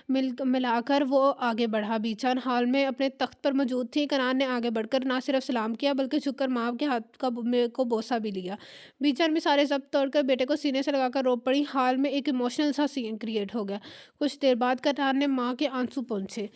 मिलाकर वो आगे बढ़ा। बीजान हॉल में अपने तख्त पर मौजूद थी। कनान ने आगे बढ़कर ना सिर्फ सलाम किया बल्कि झुककर माँ के हाथ को बोसा भी लिया। बीजान भी सारे जब्त तोड़कर बेटे को सीने से लगाकर रो पड़ी। हॉल में एक इमोशनल सा सीन क्रिएट हो गया। कुछ देर बाद कनान ने माँ के आंसू पोंछे।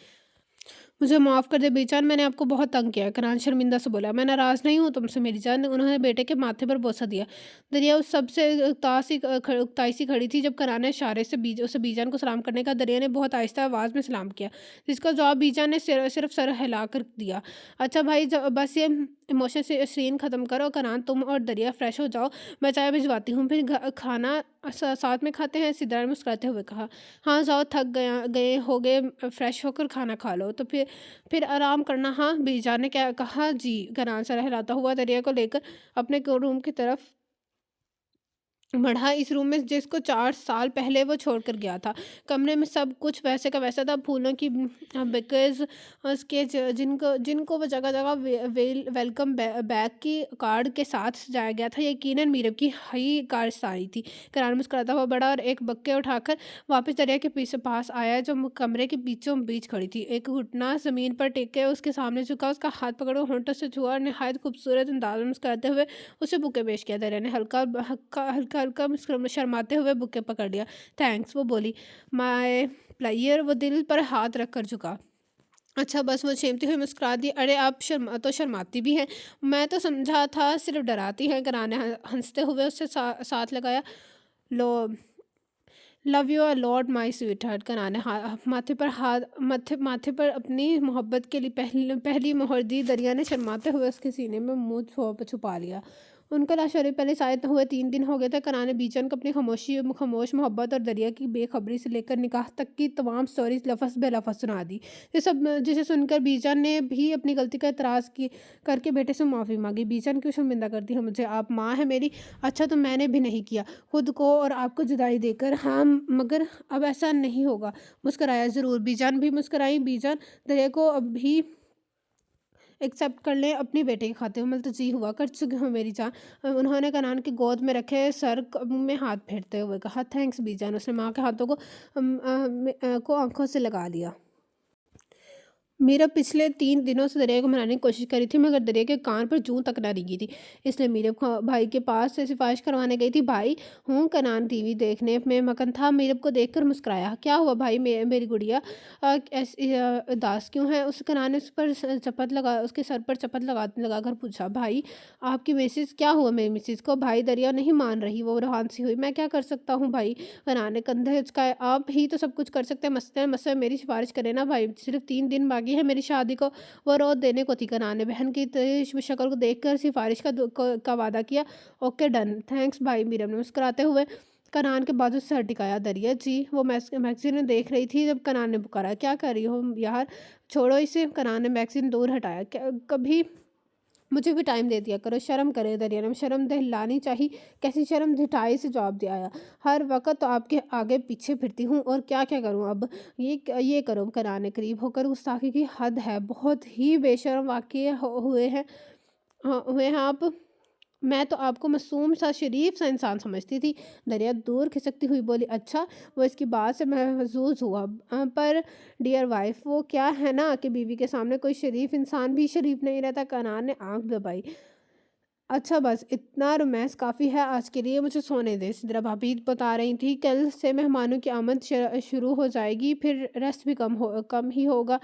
मुझे माफ़ कर दे बेचान, मैंने आपको बहुत तंग किया है। कनान शर्मिंदा से बोला। मैं नाराज़ नहीं हूँ तुमसे मेरी जान। उन्होंने बेटे के माथे पर बोसा दिया। दरिया उस सबसे उकताई सी खड़ी थी जब कनान ने इशारे से उसे बीजान को सलाम करने का। दरिया ने बहुत आहिस्ता आवाज़ में सलाम किया, जिसका जवाब बीजान ने सिर्फ सर हिला कर दिया। अच्छा भाई, बस ये इमोशन से सीन ख़त्म करो। कनान, तुम और दरिया फ्रेश हो जाओ, मैं चाय भिजवाती हूँ, फिर खाना साथ में खाते हैं। सिद्धार्थ ने मुस्कुराते हुए कहा। हाँ जाओ, थक गए होगे, फ्रेश होकर खाना खा लो तो फिर आराम करना। हाँ बीजान ने क्या कहा? जी। कनान सर हिलाता हुआ दरिया को लेकर अपने रूम की तरफ बढ़ा। इस रूम में जिसको 4 साल पहले वो छोड़कर गया था। कमरे में सब कुछ वैसे का वैसा था। फूलों की बिकेज उसके जिनको जिनको वो जगह जगह वेलकम बैग की कार्ड के साथ सजाया गया था। यकीनन मीरब की हाई कारस्तानी थी। करार मुस्कुराता हुआ बड़ा और एक बक्के उठाकर वापस दरिया के पीछे पास आया जो कमरे के बीचों बीच खड़ी थी। एक घुटना ज़मीन पर टेक के उसके सामने झुका, उसका हाथ पकड़कर होंठों से छुआ और नहायत खूबसूरत अंदाज में मुस्कुराते हुए उसे बुके पेश किया। दरिया ने हल्का हल्का हल्का हल्का शर्माते हुए बुके पकड़ लिया। थैंक्स, वो बोली। माय प्लेयर, वो दिल पर हाथ रख कर झुका। अच्छा बस, वो छेमती हुई मुस्कुरा दी। अरे आप शर्माती भी हैं, मैं तो समझा था सिर्फ डराती हैं। कराने हंसते हुए उससे साथ लगाया। लो, love you a lot my sweetheart. कराने माथे पर माथे पर अपनी मोहब्बत के लिए पहली मोहर दी। दरिया ने शर्माते हुए उसके सीने में मुंह छुपा लिया। उनका लाशौरी पहले शायद हुए 3 दिन हो गए थे। कनाने बीचन को अपनी खामोश मोहब्बत और दरिया की बेखबरी से लेकर निकाह तक की तमाम स्टोरीज लफज बे लफज सुना दी। जिसे सुनकर बीचन ने भी अपनी गलती का एतराज़ की करके बेटे से माफ़ी मांगी। बीचन क्यों शर्मिंदा करती है मुझे, आप माँ है मेरी। अच्छा तो मैंने भी नहीं किया खुद को और आपको जुदाई देकर। हाँ मगर अब ऐसा नहीं होगा। मुस्कराया ज़रूर। बीजान भी मुस्कराई। बीजान दरिया को अब भी एक्सेप्ट कर लें अपनी बेटे के खाते में, तो जी हुआ कर चुकी हूँ मेरी जान। उन्होंने कनान की गोद में रखे सर में हाथ फेरते हुए कहा। थैंक्स बीजान। उसने माँ के हाथों को आंखों से लगा लिया। मीरा पिछले 3 दिनों से दरिया को मनाने की कोशिश करी थी मगर दरिया के कान पर जूं तक ना रिंगी थी। इसलिए मीरब भाई के पास से सिफारिश करवाने गई थी। भाई हूँ। कनान टीवी देखने में मगन था। मीरब को देखकर मुस्कुराया। क्या हुआ भाई, मेरी गुड़िया ऐसी उदास क्यों है? उस कनान ने उसके सर पर चपत लगा कर पूछा। भाई आपकी मिसिज, क्या हुआ मेरी मिसिज को? भाई दरिया नहीं मान रही, वो रोहान सी हुई। मैं क्या कर सकता हूँ भाई? कनान ने कंधे उचकाए। आप ही तो सब कुछ कर सकते हैं। मसले मेरी सिफारिश करें ना भाई, सिर्फ 3 दिन बाकी है मेरी शादी को। वो रोज देने को थी। कनान ने बहन की शक्ल को देखकर सिफारिश का वादा किया। ओके डन, थैंक्स भाई। मीरम ने मुस्कुराते हुए कनान के बाजू से सर टिकाया। दरिया जी, वो मैगजीन में देख रही थी जब कनान ने पुकारा। क्या कर रही हो यार, छोड़ो इसे। कनान ने मैगजीन दूर हटाया। कभी मुझे भी टाइम दे दिया करो, शर्म करे। दरिया ने शर्म दिलानी चाहिए। कैसी शर्म, ढिठाई से जवाब दिया। हर वक्त तो आपके आगे पीछे फिरती हूँ और क्या क्या करूँ अब। ये करो। कराने करीब होकर गुस्ताखी की हद है, बहुत ही बेशर्म वाक़ये हुए हैं। हुए हैं आप। मैं तो आपको मासूम सा शरीफ सा इंसान समझती थी। दरिया दूर खिसकती हुई बोली। अच्छा, वो इसकी बात से महजूज हुआ। पर डियर वाइफ, वो क्या है ना कि बीवी के सामने कोई शरीफ इंसान भी शरीफ नहीं रहता। कनान ने आंख दबाई। अच्छा बस, इतना रोमांस काफ़ी है आज के लिए, मुझे सोने दे। सिद्रा भाभी बता रही थी कल से मेहमानों की आमद शुरू हो जाएगी, फिर रेस्ट भी कम ही होगा।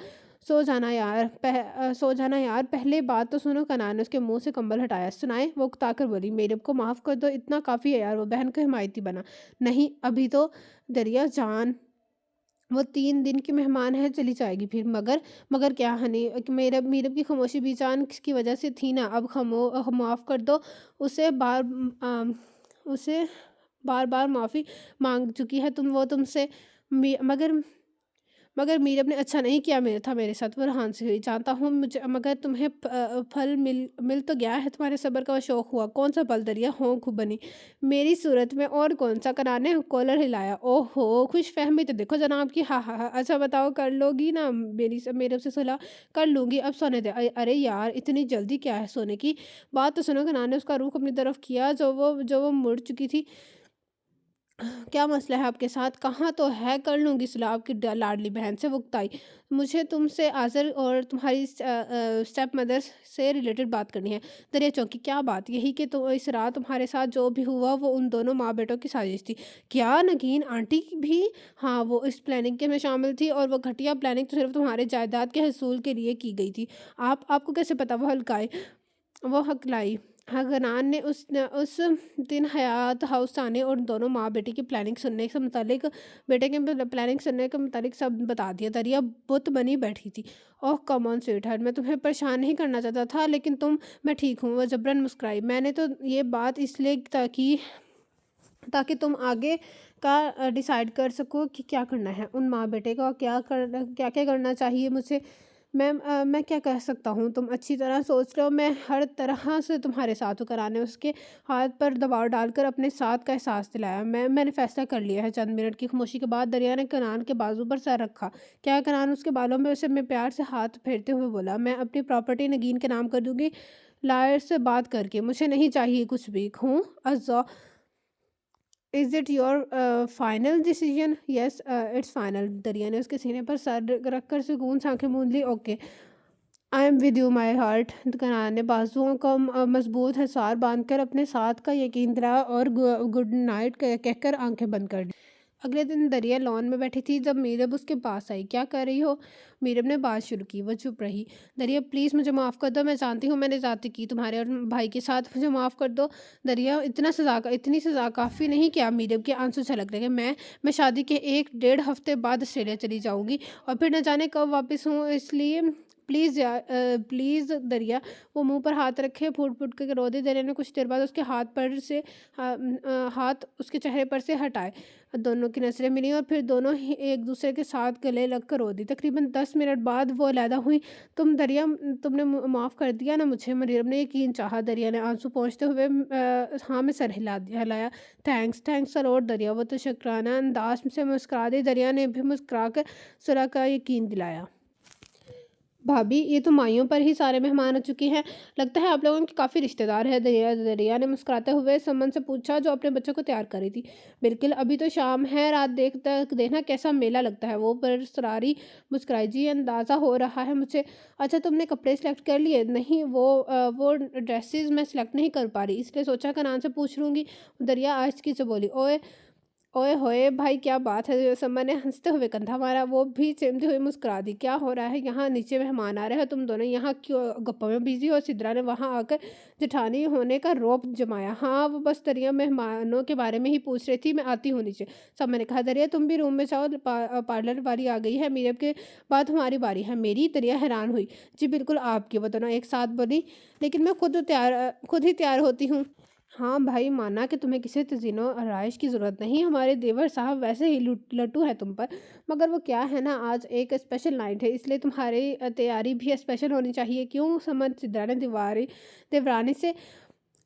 सो जाना यार, पहले बात तो सुनो। कनान ने उसके मुंह से कंबल हटाया। सुनाए, वो उकताकर बोली। मेरे को माफ़ कर दो, इतना काफ़ी है यार। वो बहन को हिमायती बना। नहीं अभी तो। दरिया जान, وہ 3 دن کی مہمان ہے، چلی جائے گی پھر۔ مگر مگر کیا ہنی، میرب میرب کی خاموشی بھی جان کی وجہ سے تھی نا، اب معاف کر دو اسے۔ اسے بار بار معافی مانگ چکی ہے وہ تم سے۔ مگر مگر میرب نے اچھا نہیں کیا تھا میرے ساتھ، وہ ریحان سے ہوئی جانتا ہوں مجھے، مگر تمہیں پھل مل تو گیا ہے، تمہارے صبر کا وہ شوق ہوا۔ کون سا پھل دریا؟ ہونک بنی میری صورت میں۔ اور کون سا؟ کنان نے کالر ہلایا۔ اوہ ہو، خوش فہمی تو دیکھو جناب کی۔ ہاں ہاں ہاں، اچھا بتاؤ، کر لو گی نا میرب سے صلح؟ کر لوں گی، اب سونے دے۔ ارے یار اتنی جلدی کیا ہے سونے کی؟ بات تو سنو۔ کنان نے اس کا رخ اپنی طرف کیا جو وہ مڑ چکی تھی۔ کیا مسئلہ ہے آپ کے ساتھ؟ کہاں تو ہے کر لوں گی صلح آپ کی لاڈلی بہن سے، وقتائی۔ مجھے تم سے آذر اور تمہاری اسٹیپ مدر سے ریلیٹڈ بات کرنی ہے۔ دریا چونکی۔ کیا بات؟ یہی کہ اس رات تمہارے ساتھ جو بھی ہوا وہ ان دونوں ماں بیٹوں کی سازش تھی۔ کیا نگین آنٹی بھی؟ ہاں، وہ اس پلاننگ کے میں شامل تھی، اور وہ گھٹیا پلاننگ تو صرف تمہارے جائیداد کے حصول کے لیے کی گئی تھی۔ آپ کو کیسے پتا؟ وہ ہکلائی۔ کنان نے اس دن حیات ہاؤس آنے اور دونوں ماں بیٹے کی پلاننگ سننے سے متعلق سب بتا دیا۔ دریا بت بنی بیٹھی تھی۔ اوہ کم آن سویٹ ہارٹ، میں تمہیں پریشان نہیں کرنا چاہتا تھا، لیکن میں ٹھیک ہوں۔ وہ جبراً مسکرائی۔ میں نے تو یہ بات اس لیے کی تاکہ تم آگے کا ڈیسائیڈ کر سکو کہ کیا کرنا ہے۔ ان ماں بیٹے کو کیا کرنا چاہیے مجھے؟ میں کیا کہہ سکتا ہوں؟ تم اچھی طرح سوچ رہے ہو، میں ہر طرح سے تمہارے ساتھ ہوں۔ کرانے اس کے ہاتھ پر دباؤ ڈال کر اپنے ساتھ کا احساس دلایا۔ میں نے فیصلہ کر لیا ہے۔ چند منٹ کی خاموشی کے بعد دریا نے کنان کے بازو پر سر رکھا۔ کیا؟ کنان اس کے بالوں میں سے میں پیار سے ہاتھ پھیرتے ہوئے بولا۔ میں اپنی پراپرٹی نگین کے نام کر دوں گی، لائر سے بات کر کے۔ مجھے نہیں چاہیے کچھ بھی۔ ہوں Is it your final decision? Yes, it's final. دریا نے اس کے سینے پر سر رکھ کر سکون سے آنکھیں موند لی۔ Okay, I am with you my heart. کنان نے بازوؤں کو مضبوط حصار باندھ کر اپنے ساتھ کا یقین دلایا اور گڈ نائٹ کہہ کر آنکھیں بند کر دی۔ اگلے دن دریا لان میں بیٹھی تھی جب میرب اس کے پاس آئی۔ کیا کر رہی ہو؟ میرب نے بات شروع کی۔ وہ چپ رہی۔ دریا پلیز مجھے معاف کر دو، میں جانتی ہوں میں نے زیادتی کی تمہارے اور بھائی کے ساتھ، مجھے معاف کر دو۔ دریا اتنی سزا کافی نہیں؟ کیا؟ میرب کے آنسو چھلک لگے۔ میں شادی کے 1.5 ہفتے بعد آسٹریلیا چلی جاؤں گی اور پھر نہ جانے کب واپس ہوں، اس لیے پلیز دریا۔ وہ منہ پر ہاتھ رکھے پھوٹ پھوٹ کے رو دی۔ دریا نے کچھ دیر بعد اس کے ہاتھ اس کے چہرے پر سے ہٹائے۔ دونوں کی نظریں ملیں اور پھر دونوں ہی ایک دوسرے کے ساتھ گلے لگ کر رو دی۔ تقریباً 10 منٹ بعد وہ علیحدہ ہوئی۔ تم نے معاف کر دیا نا مجھے؟ میرب نے یقین چاہا۔ دریا نے آنسو پہنچتے ہوئے ہاں میں سر ہلایا۔ تھینکس سر۔ اور دریا وہ تو شکرانہ انداز سے مسکرا دی۔ دریا نے بھی مسکرا کر صلح کا یقین دلایا۔ بھابھی، یہ تو مائیوں پر ہی سارے مہمان آ چکے ہیں، لگتا ہے آپ لوگوں کے کافی رشتہ دار ہیں۔ دریا نے مسکراتے ہوئے سمن سے پوچھا جو اپنے بچوں کو تیار کر رہی تھی۔ بالکل، ابھی تو شام ہے، رات دیکھنا کیسا میلہ لگتا ہے۔ وہ پرسراری مسکرائی۔ جی اندازہ ہو رہا ہے مجھے۔ اچھا تم نے کپڑے سلیکٹ کر لیے؟ نہیں، وہ ڈریسز میں سلیکٹ نہیں کر پا رہی، اس لیے سوچا کنان سے پوچھ لوں گی۔ دریا آہستگی سے بولی۔ اوئے ہوئے بھائی، کیا بات ہے؟ سمن نے ہنستے ہوئے کندھا مارا۔ وہ بھی چمٹی ہوئی مسکرا دی۔ کیا ہو رہا ہے؟ یہاں نیچے مہمان آ رہے ہیں، تم دونوں یہاں کیوں گپوں میں بزی ہو؟ سدرا نے وہاں آ کر جٹھانی ہونے کا رعب جمایا۔ ہاں، وہ بس دریا مہمانوں کے بارے میں ہی پوچھ رہی تھی، میں آتی ہوں نیچے۔ سمن نے کہا۔ دریا تم بھی روم میں جاؤ، پارلر والی آ گئی ہے، میرب کے بعد ہماری باری ہے۔ میری؟ دریا حیران ہوئی۔ جی بالکل آپ کی، وہ دونوں ایک ساتھ بولی۔ لیکن میں خود ہی تیار ہوتی ہوں۔ ہاں بھائی، مانا کہ تمہیں کسی تزئین و آرائش کی ضرورت نہیں، ہمارے دیور صاحب ویسے ہی لٹو ہے تم پر، مگر وہ کیا ہے نا، آج ایک اسپیشل نائٹ ہے، اس لیے تمہاری تیاری بھی اسپیشل ہونی چاہیے۔ کیوں؟ سمن سدرا نے دیورانی سے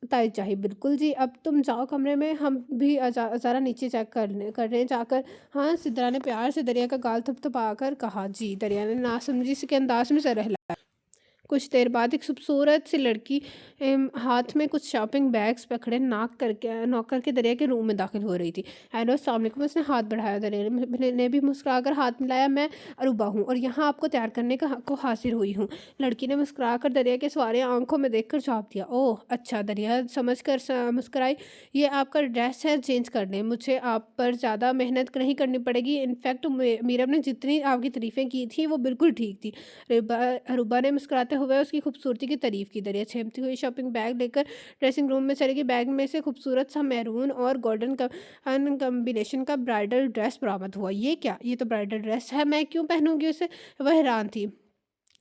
تائید چاہی۔ بالکل جی، اب تم جاؤ کمرے میں، ہم بھی ذرا نیچے چیک کر رہے جا کر۔ ہاں، سدرا نے پیار سے دریا کا گال تھپتھپا کر کہا۔ جی، دریا نے ناسمجھی کے انداز میں سر ہلایا۔ کچھ دیر بعد ایک خوبصورت سی لڑکی ہاتھ میں کچھ شاپنگ بیگز پکڑے ناک کر کے دریا کے روم میں داخل ہو رہی تھی۔ ہیلو، السلام علیکم۔ اس نے ہاتھ بڑھایا۔ دریا نے بھی مسکرا کر ہاتھ ملایا۔ میں اروبا ہوں اور یہاں آپ کو تیار کرنے کو حاضر ہوئی ہوں۔ لڑکی نے مسکرا کر دریا کے سوارے آنکھوں میں دیکھ کر جواب دیا۔ اوہ اچھا، دریا سمجھ کر مسکرائی۔ یہ آپ کا ڈریس ہے، چینج کر لیں، مجھے آپ پر زیادہ محنت نہیں کرنی پڑے گی، انفیکٹ میرب نے جتنی آپ کی تعریفیں کی تھیں وہ بالکل ٹھیک تھی۔ اروبا نے مسکراتے हुए उसकी खूबसूरती की तारीफ की। दरिया छेमती हुई शॉपिंग बैग लेकर ड्रेसिंग रूम में चली गई। बैग में से खूबसूरत सा मैरून और गोल्डन कॉम्बिनेशन का ब्राइडल ड्रेस बरामद हुआ। ये क्या, ये तो ब्राइडल ड्रेस है, मैं क्यों पहनूंगी उसे? वह हैरान थी।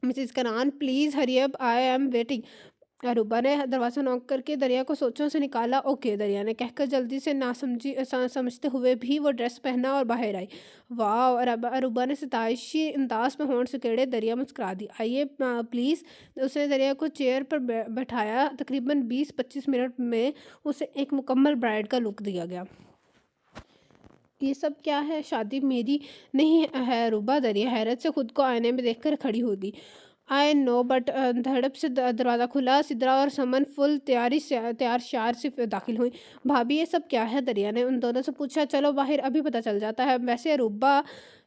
Mrs Kanan, please hurry up, I am waiting. Aruba ने दरवाज़ा नॉक करके दरिया को सोचों से निकाला। ओके, दरिया ने कहकर जल्दी से ना समझते हुए भी वो ड्रेस पहना और बाहर आई। वाह, और अरूबा ने सताइशी अंदाज में होंठ सिकेड़े। दरिया मुस्कुरा दी। आइए प्लीज़। उसने दरिया को चेयर पर बैठाया। तकरीबन 20-25 मिनट में उसे एक मुकम्मल ब्राइड का लुक दिया गया। ये सब क्या है? शादी मेरी नहीं है अरूबा। दरिया हैरत से खुद को आईने में देखकर खड़ी हो गई। आई नो बट धड़प से दरवाज़ा खुला। सिद्रा और समन फुल तैयार श्यार से दाखिल हुई। भाभी, ये सब क्या है? दरिया ने उन दोनों से पूछा। चलो बाहर, अभी पता चल जाता है। वैसे Aruba,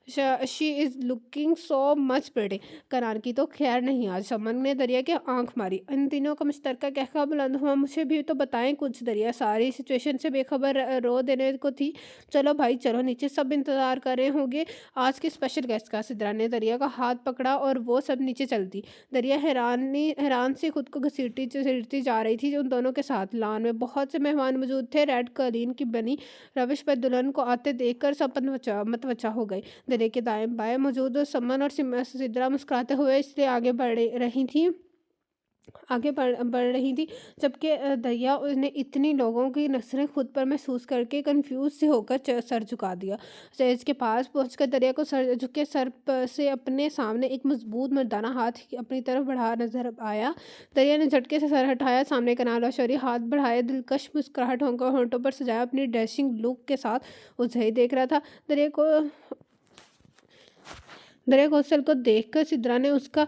she is looking so much pretty. Kanan की तो खैर नहीं आज। समन ने दरिया की आंख मारी। इन तीनों का मुश्तरका कहका बुलंद हुआ। मुझे भी तो बताएं कुछ। दरिया सारी सिचुएशन से बेखबर रो देने को थी। चलो भाई चलो नीचे, सब इंतज़ार कर रहे होंगे आज के स्पेशल गेस्ट का। सिद्रा ने दरिया का हाथ पकड़ा और वो सब नीचे चल दी। दरिया हैरान से खुद को घसीटती जा रही थी। उन दोनों के साथ लॉन में बहुत से मेहमान मौजूद थे। रेड कालीन की बनी रविश पर दुल्हन को आते देखकर सब मतवचा हो गए। दरिया के दाएं बाएं मौजूद समन और सिद्रा मुस्कुराते हुए इसलिए आगे बढ़ रही थी, जबकि दरिया ने इतनी लोगों की नज़रें खुद पर महसूस करके कंफ्यूज से होकर सर झुका दिया। स्टेज के पास पहुंचकर दरिया को से अपने सामने एक मजबूत मर्दाना हाथ अपनी तरफ बढ़ा नजर आया। दरिया ने झटके से सर हटाया। सामने कनाल और शौरी हाथ बढ़ाए दिलकश मुस्कुराहट होंठों पर सजाया अपनी ड्रेसिंग लुक के साथ उसे ही देख रहा था। दरिया को हौसल को देखकर सिद्रा ने उसका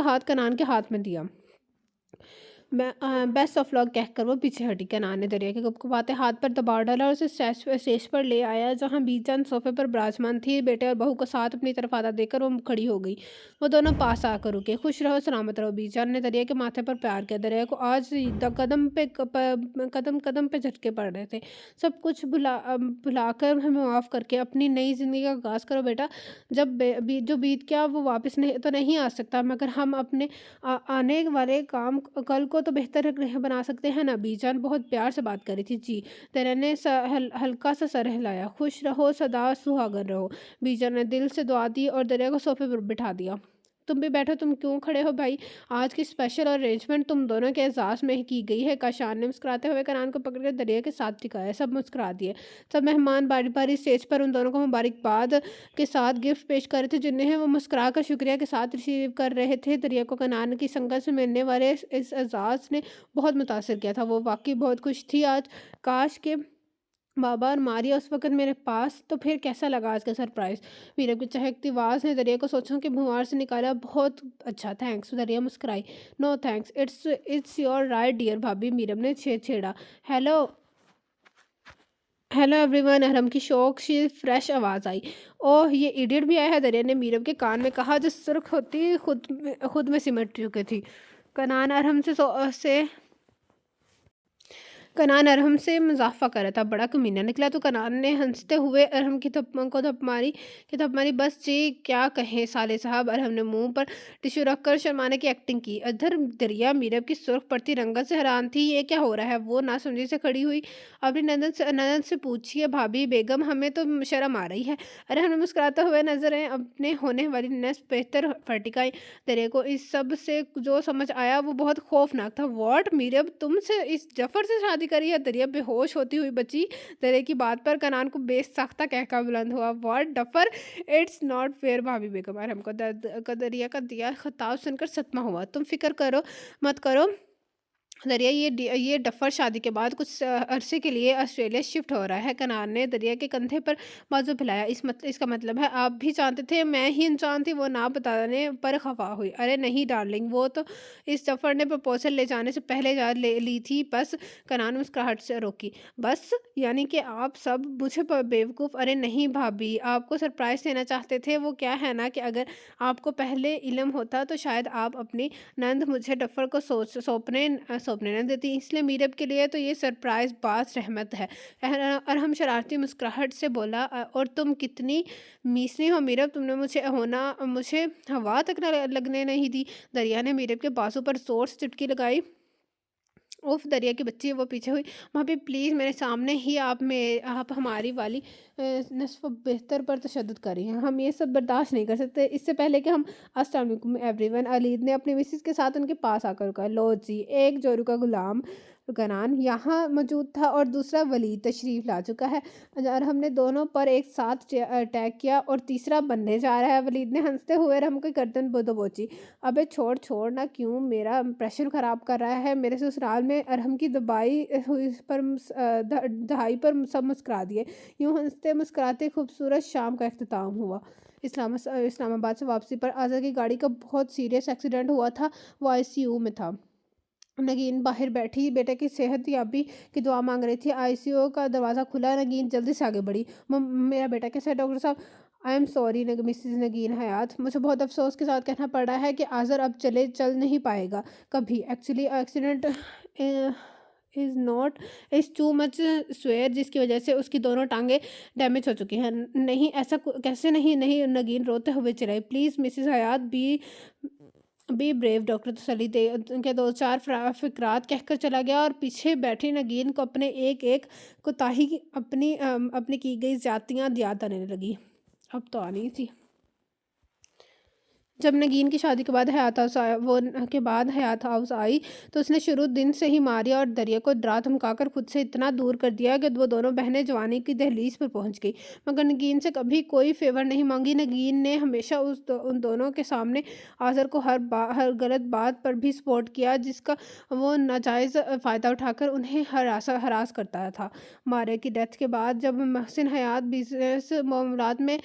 हाथ कनान के हाथ में दिया। मैं बेस्ट ऑफ लक कहकर वो पीछे हटी। कनान ने दरिया के गुपगुपाते हाथ पर दबाव डाला और उसे स्टेज पर ले आया, जहाँ बीजान सोफे पर विराजमान थी। बेटे और बहू को साथ अपनी तरफ आधा देकर वो खड़ी हो गई। वो दोनों पास आकर रुके। खुश रहो, सलामत रहो। बीजान ने दरिया के माथे पर प्यार किया। दरिया को आज कदम कदम पे झटके पड़ रहे थे। सब कुछ भुलाकर हमें माफ़ करके अपनी नई ज़िंदगी का आगाज़ करो बेटा। जो बीत गया वो वापस नहीं आ सकता, मगर हम अपने आने वाले काम कल को तो बेहतर बना सकते हैं ना। बीजान बहुत प्यार से बात करी थी। जी। तेरे ने हल्का सा सर हिलाया। खुश रहो, सदा सुहागन रहो। बीजान ने दिल से दुआ दी और दरिया को सोफे पर बिठा दिया। तुम भी बैठो, तुम क्यों खड़े हो भाई? आज की स्पेशल अरेंजमेंट तुम दोनों के एजाज़ में की गई है। काशान ने मुस्कुराते हुए कनान को पकड़कर दरिया के साथ टिकाया। सब मुस्कुरा दिए। सब मेहमान बारी बारी स्टेज पर उन दोनों को मुबारकबाद के साथ गिफ्ट पेश कर रहे थे, जिन्हें वो मुस्कुरा कर शुक्रिया के साथ रिसीव कर रहे थे। दरिया को कनान की संगत से मिलने वाले इस एजाज़ ने बहुत मुतासर किया था। वो वाकई बहुत खुश थी आज। काश के बाबा और मारिया उस वक्त मेरे पास, तो फिर कैसा लगा आज का सरप्राइज़? मीरब की चहकती आवाज़ ने दरिया को सोचों के भंवर से निकाला। बहुत अच्छा, थैंक्स। दरिया मुस्कुराई। No thanks, it's your right dear bhabhi. Meerab ने छेड़ा। Hello hello everyone. अरहम की शौक से फ्रेश आवाज़ आई। ओह, ये इडियट भी आया है? दरिया ने मीरब के कान में कहा, जो सुर्ख होती खुद में सिमट चुके थी। कनान अरहम कनान अरहम से मुजाफा कर रहा था। बड़ा कमीना निकला। तो कनान ने हंसते हुए अरहम की थप मारी। बस जी, क्या कहें साले साहब। अरहम ने मुंह पर टिश्यू रखकर शर्माने की एक्टिंग की। अधर दरिया मीरब की सुर्ख पड़ती रंगत से हैरान थी। ये क्या हो रहा है? वो ना समझी से खड़ी हुई। अपनी ननद से पूछिए भाभी बेगम, हमें तो शर्म आ रही है। अरहम ने मुस्कुराते हुए नजरें अपने होने वाली नस बेहतर फटिकाई। दरिया को इस सब से जो समझ आया वो बहुत खौफनाक था। वॉट, मीरब तुमसे इस जफर से शादी करी है? दरिया बेहोश होती हुई बची। दरिया की बात पर कनान को बेसख्ता कहका बुलंद हुआ। What duffer? It's not fair भाभी बेगम। और हमको दरिया का दिया खिताब सुनकर सदमा हुआ। तुम फिक्र मत करो दरिया, ये डफ़र शादी के बाद कुछ अरसे के लिए ऑस्ट्रेलिया शिफ्ट हो रहा है। कनान ने दरिया के कंधे पर बाजू फैलाया। इसका मतलब है आप भी जानते थे, मैं ही अनजान थी? वो ना बताने पर खफा हुई। अरे नहीं डार्लिंग, वो तो इस डफ़र ने प्रपोजल ले जाने से पहले ले ली थी। बस। कनान मुस्कुराहट से रोकी। बस यानी कि आप सब मुझे बेवकूफ़? अरे नहीं भाभी, आपको सरप्राइज़ देना चाहते थे। वो क्या है ना कि अगर आपको पहले इल्म होता तो शायद आप अपनी नंद मुझे डफ़र को सौंपने न देती, इसलिए मीरब के लिए तो ये सरप्राइज़ बास रहमत है। अरहम शरारती मुस्कुराहट से बोला, और तुम कितनी मीसनी हो मीरब, तुमने मुझे हवा तक न लगने नहीं दी।" दरिया ने मीरब के बाजू पर ज़ोर से चुटकी लगाई। उफ़! दरिया की बच्ची वो पीछे हुई। "भाभी प्लीज़, मेरे सामने ही आप हमारी वाली नस्फ़ बेहतर पर तशद्दुद कर रही हैं। हम ये सब बर्दाश्त नहीं कर सकते।" इससे पहले कि हम अस्सलाम वालेकुम एवरीवन, अलीद ने अपनी मिसेज़ के साथ उनके पास आकर कहा, "लो जी, एक जोरू का गुलाम कनान यहाँ मौजूद था और दूसरा वलीद तशरीफ़ ला चुका है, और हमने दोनों पर एक साथ अटैक किया और तीसरा बनने जा रहा है।" वलीद ने हँसते हुए अरहम की गर्दन दबोची। "अबे छोड़ ना, क्यों मेरा इम्प्रेशन ख़राब कर रहा है?" मेरे ससुराल में अरहम की दहाई पर सब मुस्कुरा दिए। यूँ हँसते मुस्कुराते खूबसूरत शाम का इख्तिताम हुआ। इस्लामाबाद से वापसी पर आज़ा की गाड़ी का बहुत सीरियस एक्सीडेंट हुआ था। वो आईसीयू में था। नगीन बाहर बैठी बेटे की सेहतयाबी की दुआ मांग रही थी। आईसीयू का दरवाज़ा खुला, नगीन जल्दी से आगे बढ़ी। मेरा बेटा कैसा है डॉक्टर साहब?" "आई एम सॉरी मिसेज़ नगीन हयात, मुझे बहुत अफ़सोस के साथ कहना पड़ रहा है कि आज़र अब चल नहीं पाएगा कभी। Actually accident is not is too much swear, जिसकी वजह से उसकी दोनों टाँगें डैमेज हो चुकी हैं।" "नहीं, ऐसा कैसे नहीं?" "नहीं," नगीन रोते हुए चिल्लाई। "Please Mrs Hayat, be brave." Doctor तसल्ली दे के 2-4 फ़िक़रात कहकर चला गया, और पीछे बैठी नगीन को अपने एक-एक कोताही अपनी की गई ज़्यादतियाँ याद आने लगी। अब तो आनी थी। जब नगीन की शादी के बाद हयात हाउस आई, तो उसने शुरू दिन से ही मारिया और दरिया को डरा धमकाकर खुद से इतना दूर कर दिया कि वो दोनों बहनें जवानी की दहलीज पर पहुंच गई। मगर नगीन से कभी कोई फेवर नहीं मांगी। नगीन ने हमेशा उन दोनों के सामने आज़र को हर गलत बात पर भी सपोर्ट किया, जिसका वो नाजायज़ फ़ायदा उठाकर उन्हें हरास करता था। मारिया की डेथ के बाद जब महसिन हयात बिजनेस मामलात में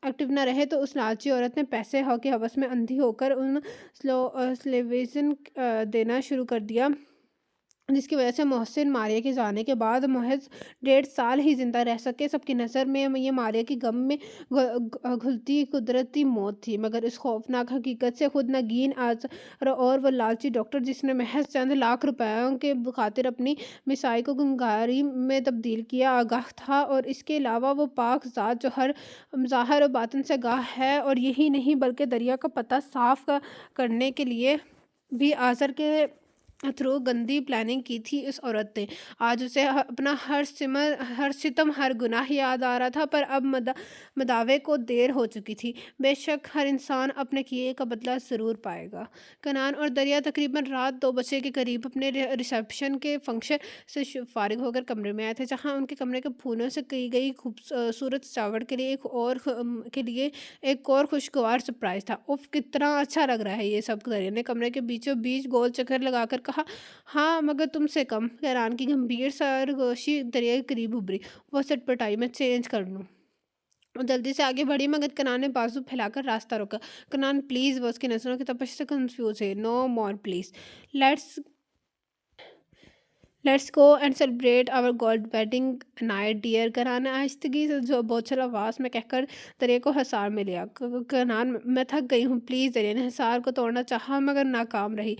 एक्टिव न रहे, तो उस लालची औरत ने पैसे की हवस में अंधी होकर उन स्लेवेशन देना शुरू कर दिया, जिसकी वजह से मोहसिन मारिया के जाने के बाद महज 1.5 साल ही ज़िंदा रह सके। सबकी नज़र में ये मारिया की गम में घुलती कुदरती मौत थी। मगर इस खौफनाक हकीकत से खुद नगीन और वो लालची डॉक्टर, जिसने महज चंद लाख रुपयों के खातिर अपनी मिसाई को गंगारी में तब्दील किया, आगाह था। और इसके अलावा वो पाक ज़ात जो हर ज़ाहिर और बातिन से आगाह है, और यही नहीं बल्कि दरिया का पता साफ करने के लिए भी आज़र के थ्रू गंदी प्लानिंग की थी इस औरत ने। आज उसे अपना हर सितम, हर गुनाह याद आ रहा था, पर अब मदावे को देर हो चुकी थी। बेशक हर इंसान अपने किए का बदला ज़रूर पाएगा। कनान और दरिया तकरीबन रात 2 बजे के करीब अपने रिसेप्शन के फंक्शन से फारिग होकर कमरे में आए थे, जहाँ उनके कमरे के फूलों से की गई खूबसूरत सजावट के लिए एक और खुशगवार सरप्राइज़ था। उफ़! कितना अच्छा लग रहा है ये सब। दरिया ने कमरे के बीचों बीच गोल चक्कर लगाकर कहा। "हाँ, मगर तुमसे कम।" हैरान की गंभीर सरगोशी दरिया के करीब उभरी। वो चटपटाई, "मैं चेंज कर लूँ?" वो जल्दी से आगे बढ़ी, मगर कनान ने बाजू फैलाकर रास्ता रोका। "कनान प्लीज़!" वो उसकी नज़रों की तपिश से कन्फ्यूज़ है। "No more please. Let's let's go and celebrate our gold wedding night dear." Kanaan ने आहिस्तगी से जो बोझल आवाज़ में कहकर दरिया को हिसार में लिया। "कनान, मैं थक गई हूँ, प्लीज़।" दरिया ने हिसार को तोड़ना चाहा, मगर नाकाम रही।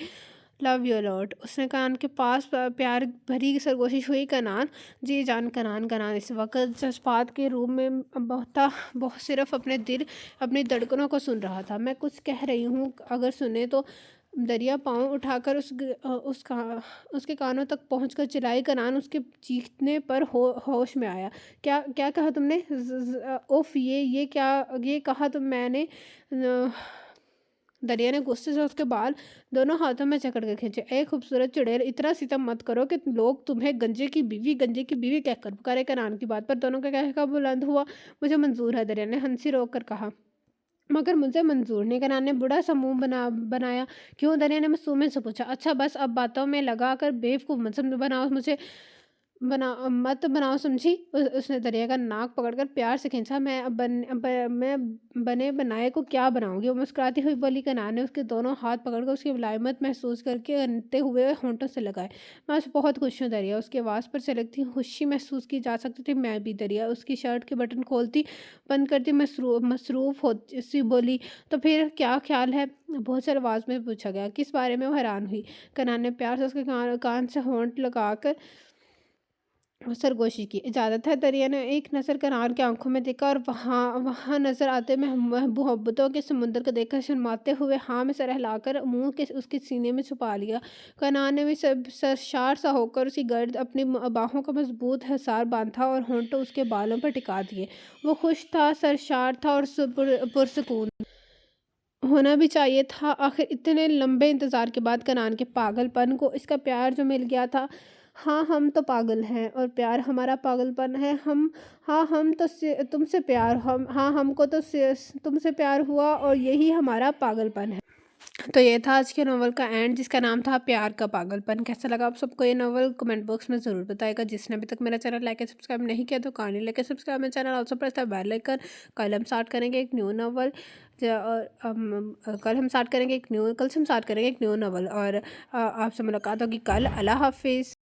"Love you lot." उसने कान के पास प्यार भरी सरगोशी हुई। "कनान।" "जी जान कनान।" कनान इस वक्त जज्बात के रूप में सिर्फ अपनी धड़कनों को सुन रहा था। "मैं कुछ कह रही हूँ, अगर सुने तो।" दरिया पाँव उठाकर उसके कानों तक पहुंचकर चिल्लाई। कनान उसके चीखने पर होश में आया। "क्या क्या कहा तुमने?" "उफ, ये क्या ये कहा तुम मैंने?" दरिया ने गुस्से से उसके बाल दोनों हाथों में जकड़ कर खींचे। "ए खूबसूरत चुड़ैल, इतना सितम मत करो कि लोग तुम्हें गंजे की बीवी कहकर पुकारे।" कनान की बात पर दोनों का कहका बुलंद हुआ। "मुझे मंजूर है," दरिया ने हंसी रोक कर कहा। "मगर मुझे मंजूर नहीं।" कनान ने बुढ़ा सा मुंह बनाया। "क्यों?" दरिया ने मासूमियत से पूछा। "अच्छा बस, अब बातों में लगा कर बेवकूफ़ मत बनाओ मुझे। मत बनाओ समझी। उसने दरिया का नाक पकड़कर प्यार से खींचा। मैं बने बनाए को क्या बनाऊंगी, वो मुस्कुराती हुई बोली। कनान ने उसके दोनों हाथ पकड़कर उसकी मुलायमत महसूस करके अनते हुए होंठों से लगाए। मैं आज बहुत खुश हूँ दरिया, उसकी आवाज़ पर चलकती खुशी महसूस की जा सकती थी। मैं भी दरिया उसकी शर्ट के बटन खोलती बंद करती मसरूफ़ होती सी बोली। तो फिर क्या ख्याल है, बहुत सारी आवाज़ में पूछा गया। किस बारे में, वो हैरान हुई। कनान ने प्यार से उसके कान से होंठ लगाकर सरगोशी की। इजाज़त है, दरिया ने एक नज़र करार की आंखों में देखा और वहाँ वहाँ नज़र आते मोहब्बतों के समुंदर को देखकर शर्माते हुए हाँ में सर हिलाकर मुंह के उसके सीने में छुपा लिया। कनान ने भी सब सरशार सा होकर उसकी गर्द अपनी बाहों का मजबूत हिसार बांधा और होंठ उसके बालों पर टिका दिए। वो खुश था, सरशार था और पुरसकून होना भी चाहिए था। आखिर इतने लंबे इंतज़ार के बाद कनान के पागलपन को इसका प्यार जो मिल गया था। हाँ, हम तो पागल हैं और प्यार हमारा पागलपन है। हम हाँ, हम तो तुमसे प्यार हम हाँ, हमको तो तुमसे प्यार हुआ और यही हमारा पागलपन है। तो ये था आज के नॉवल का एंड, जिसका नाम था प्यार का पागलपन। कैसा लगा आप सबको ये नॉवल, कमेंट बॉक्स में ज़रूर बताएगा। जिसने अभी तक मेरा चैनल लाइक एंड सब्सक्राइब नहीं किया तो काइंडली लाइक एंड सब्सक्राइब मेरा channel, also press the bell icon. कल हम स्टार्ट करेंगे एक न्यू नॉवल कल से हम स्टार्ट करेंगे एक न्यू नॉवल और आपसे मुलाकात होगी कल। अल्लाह हाफिज़।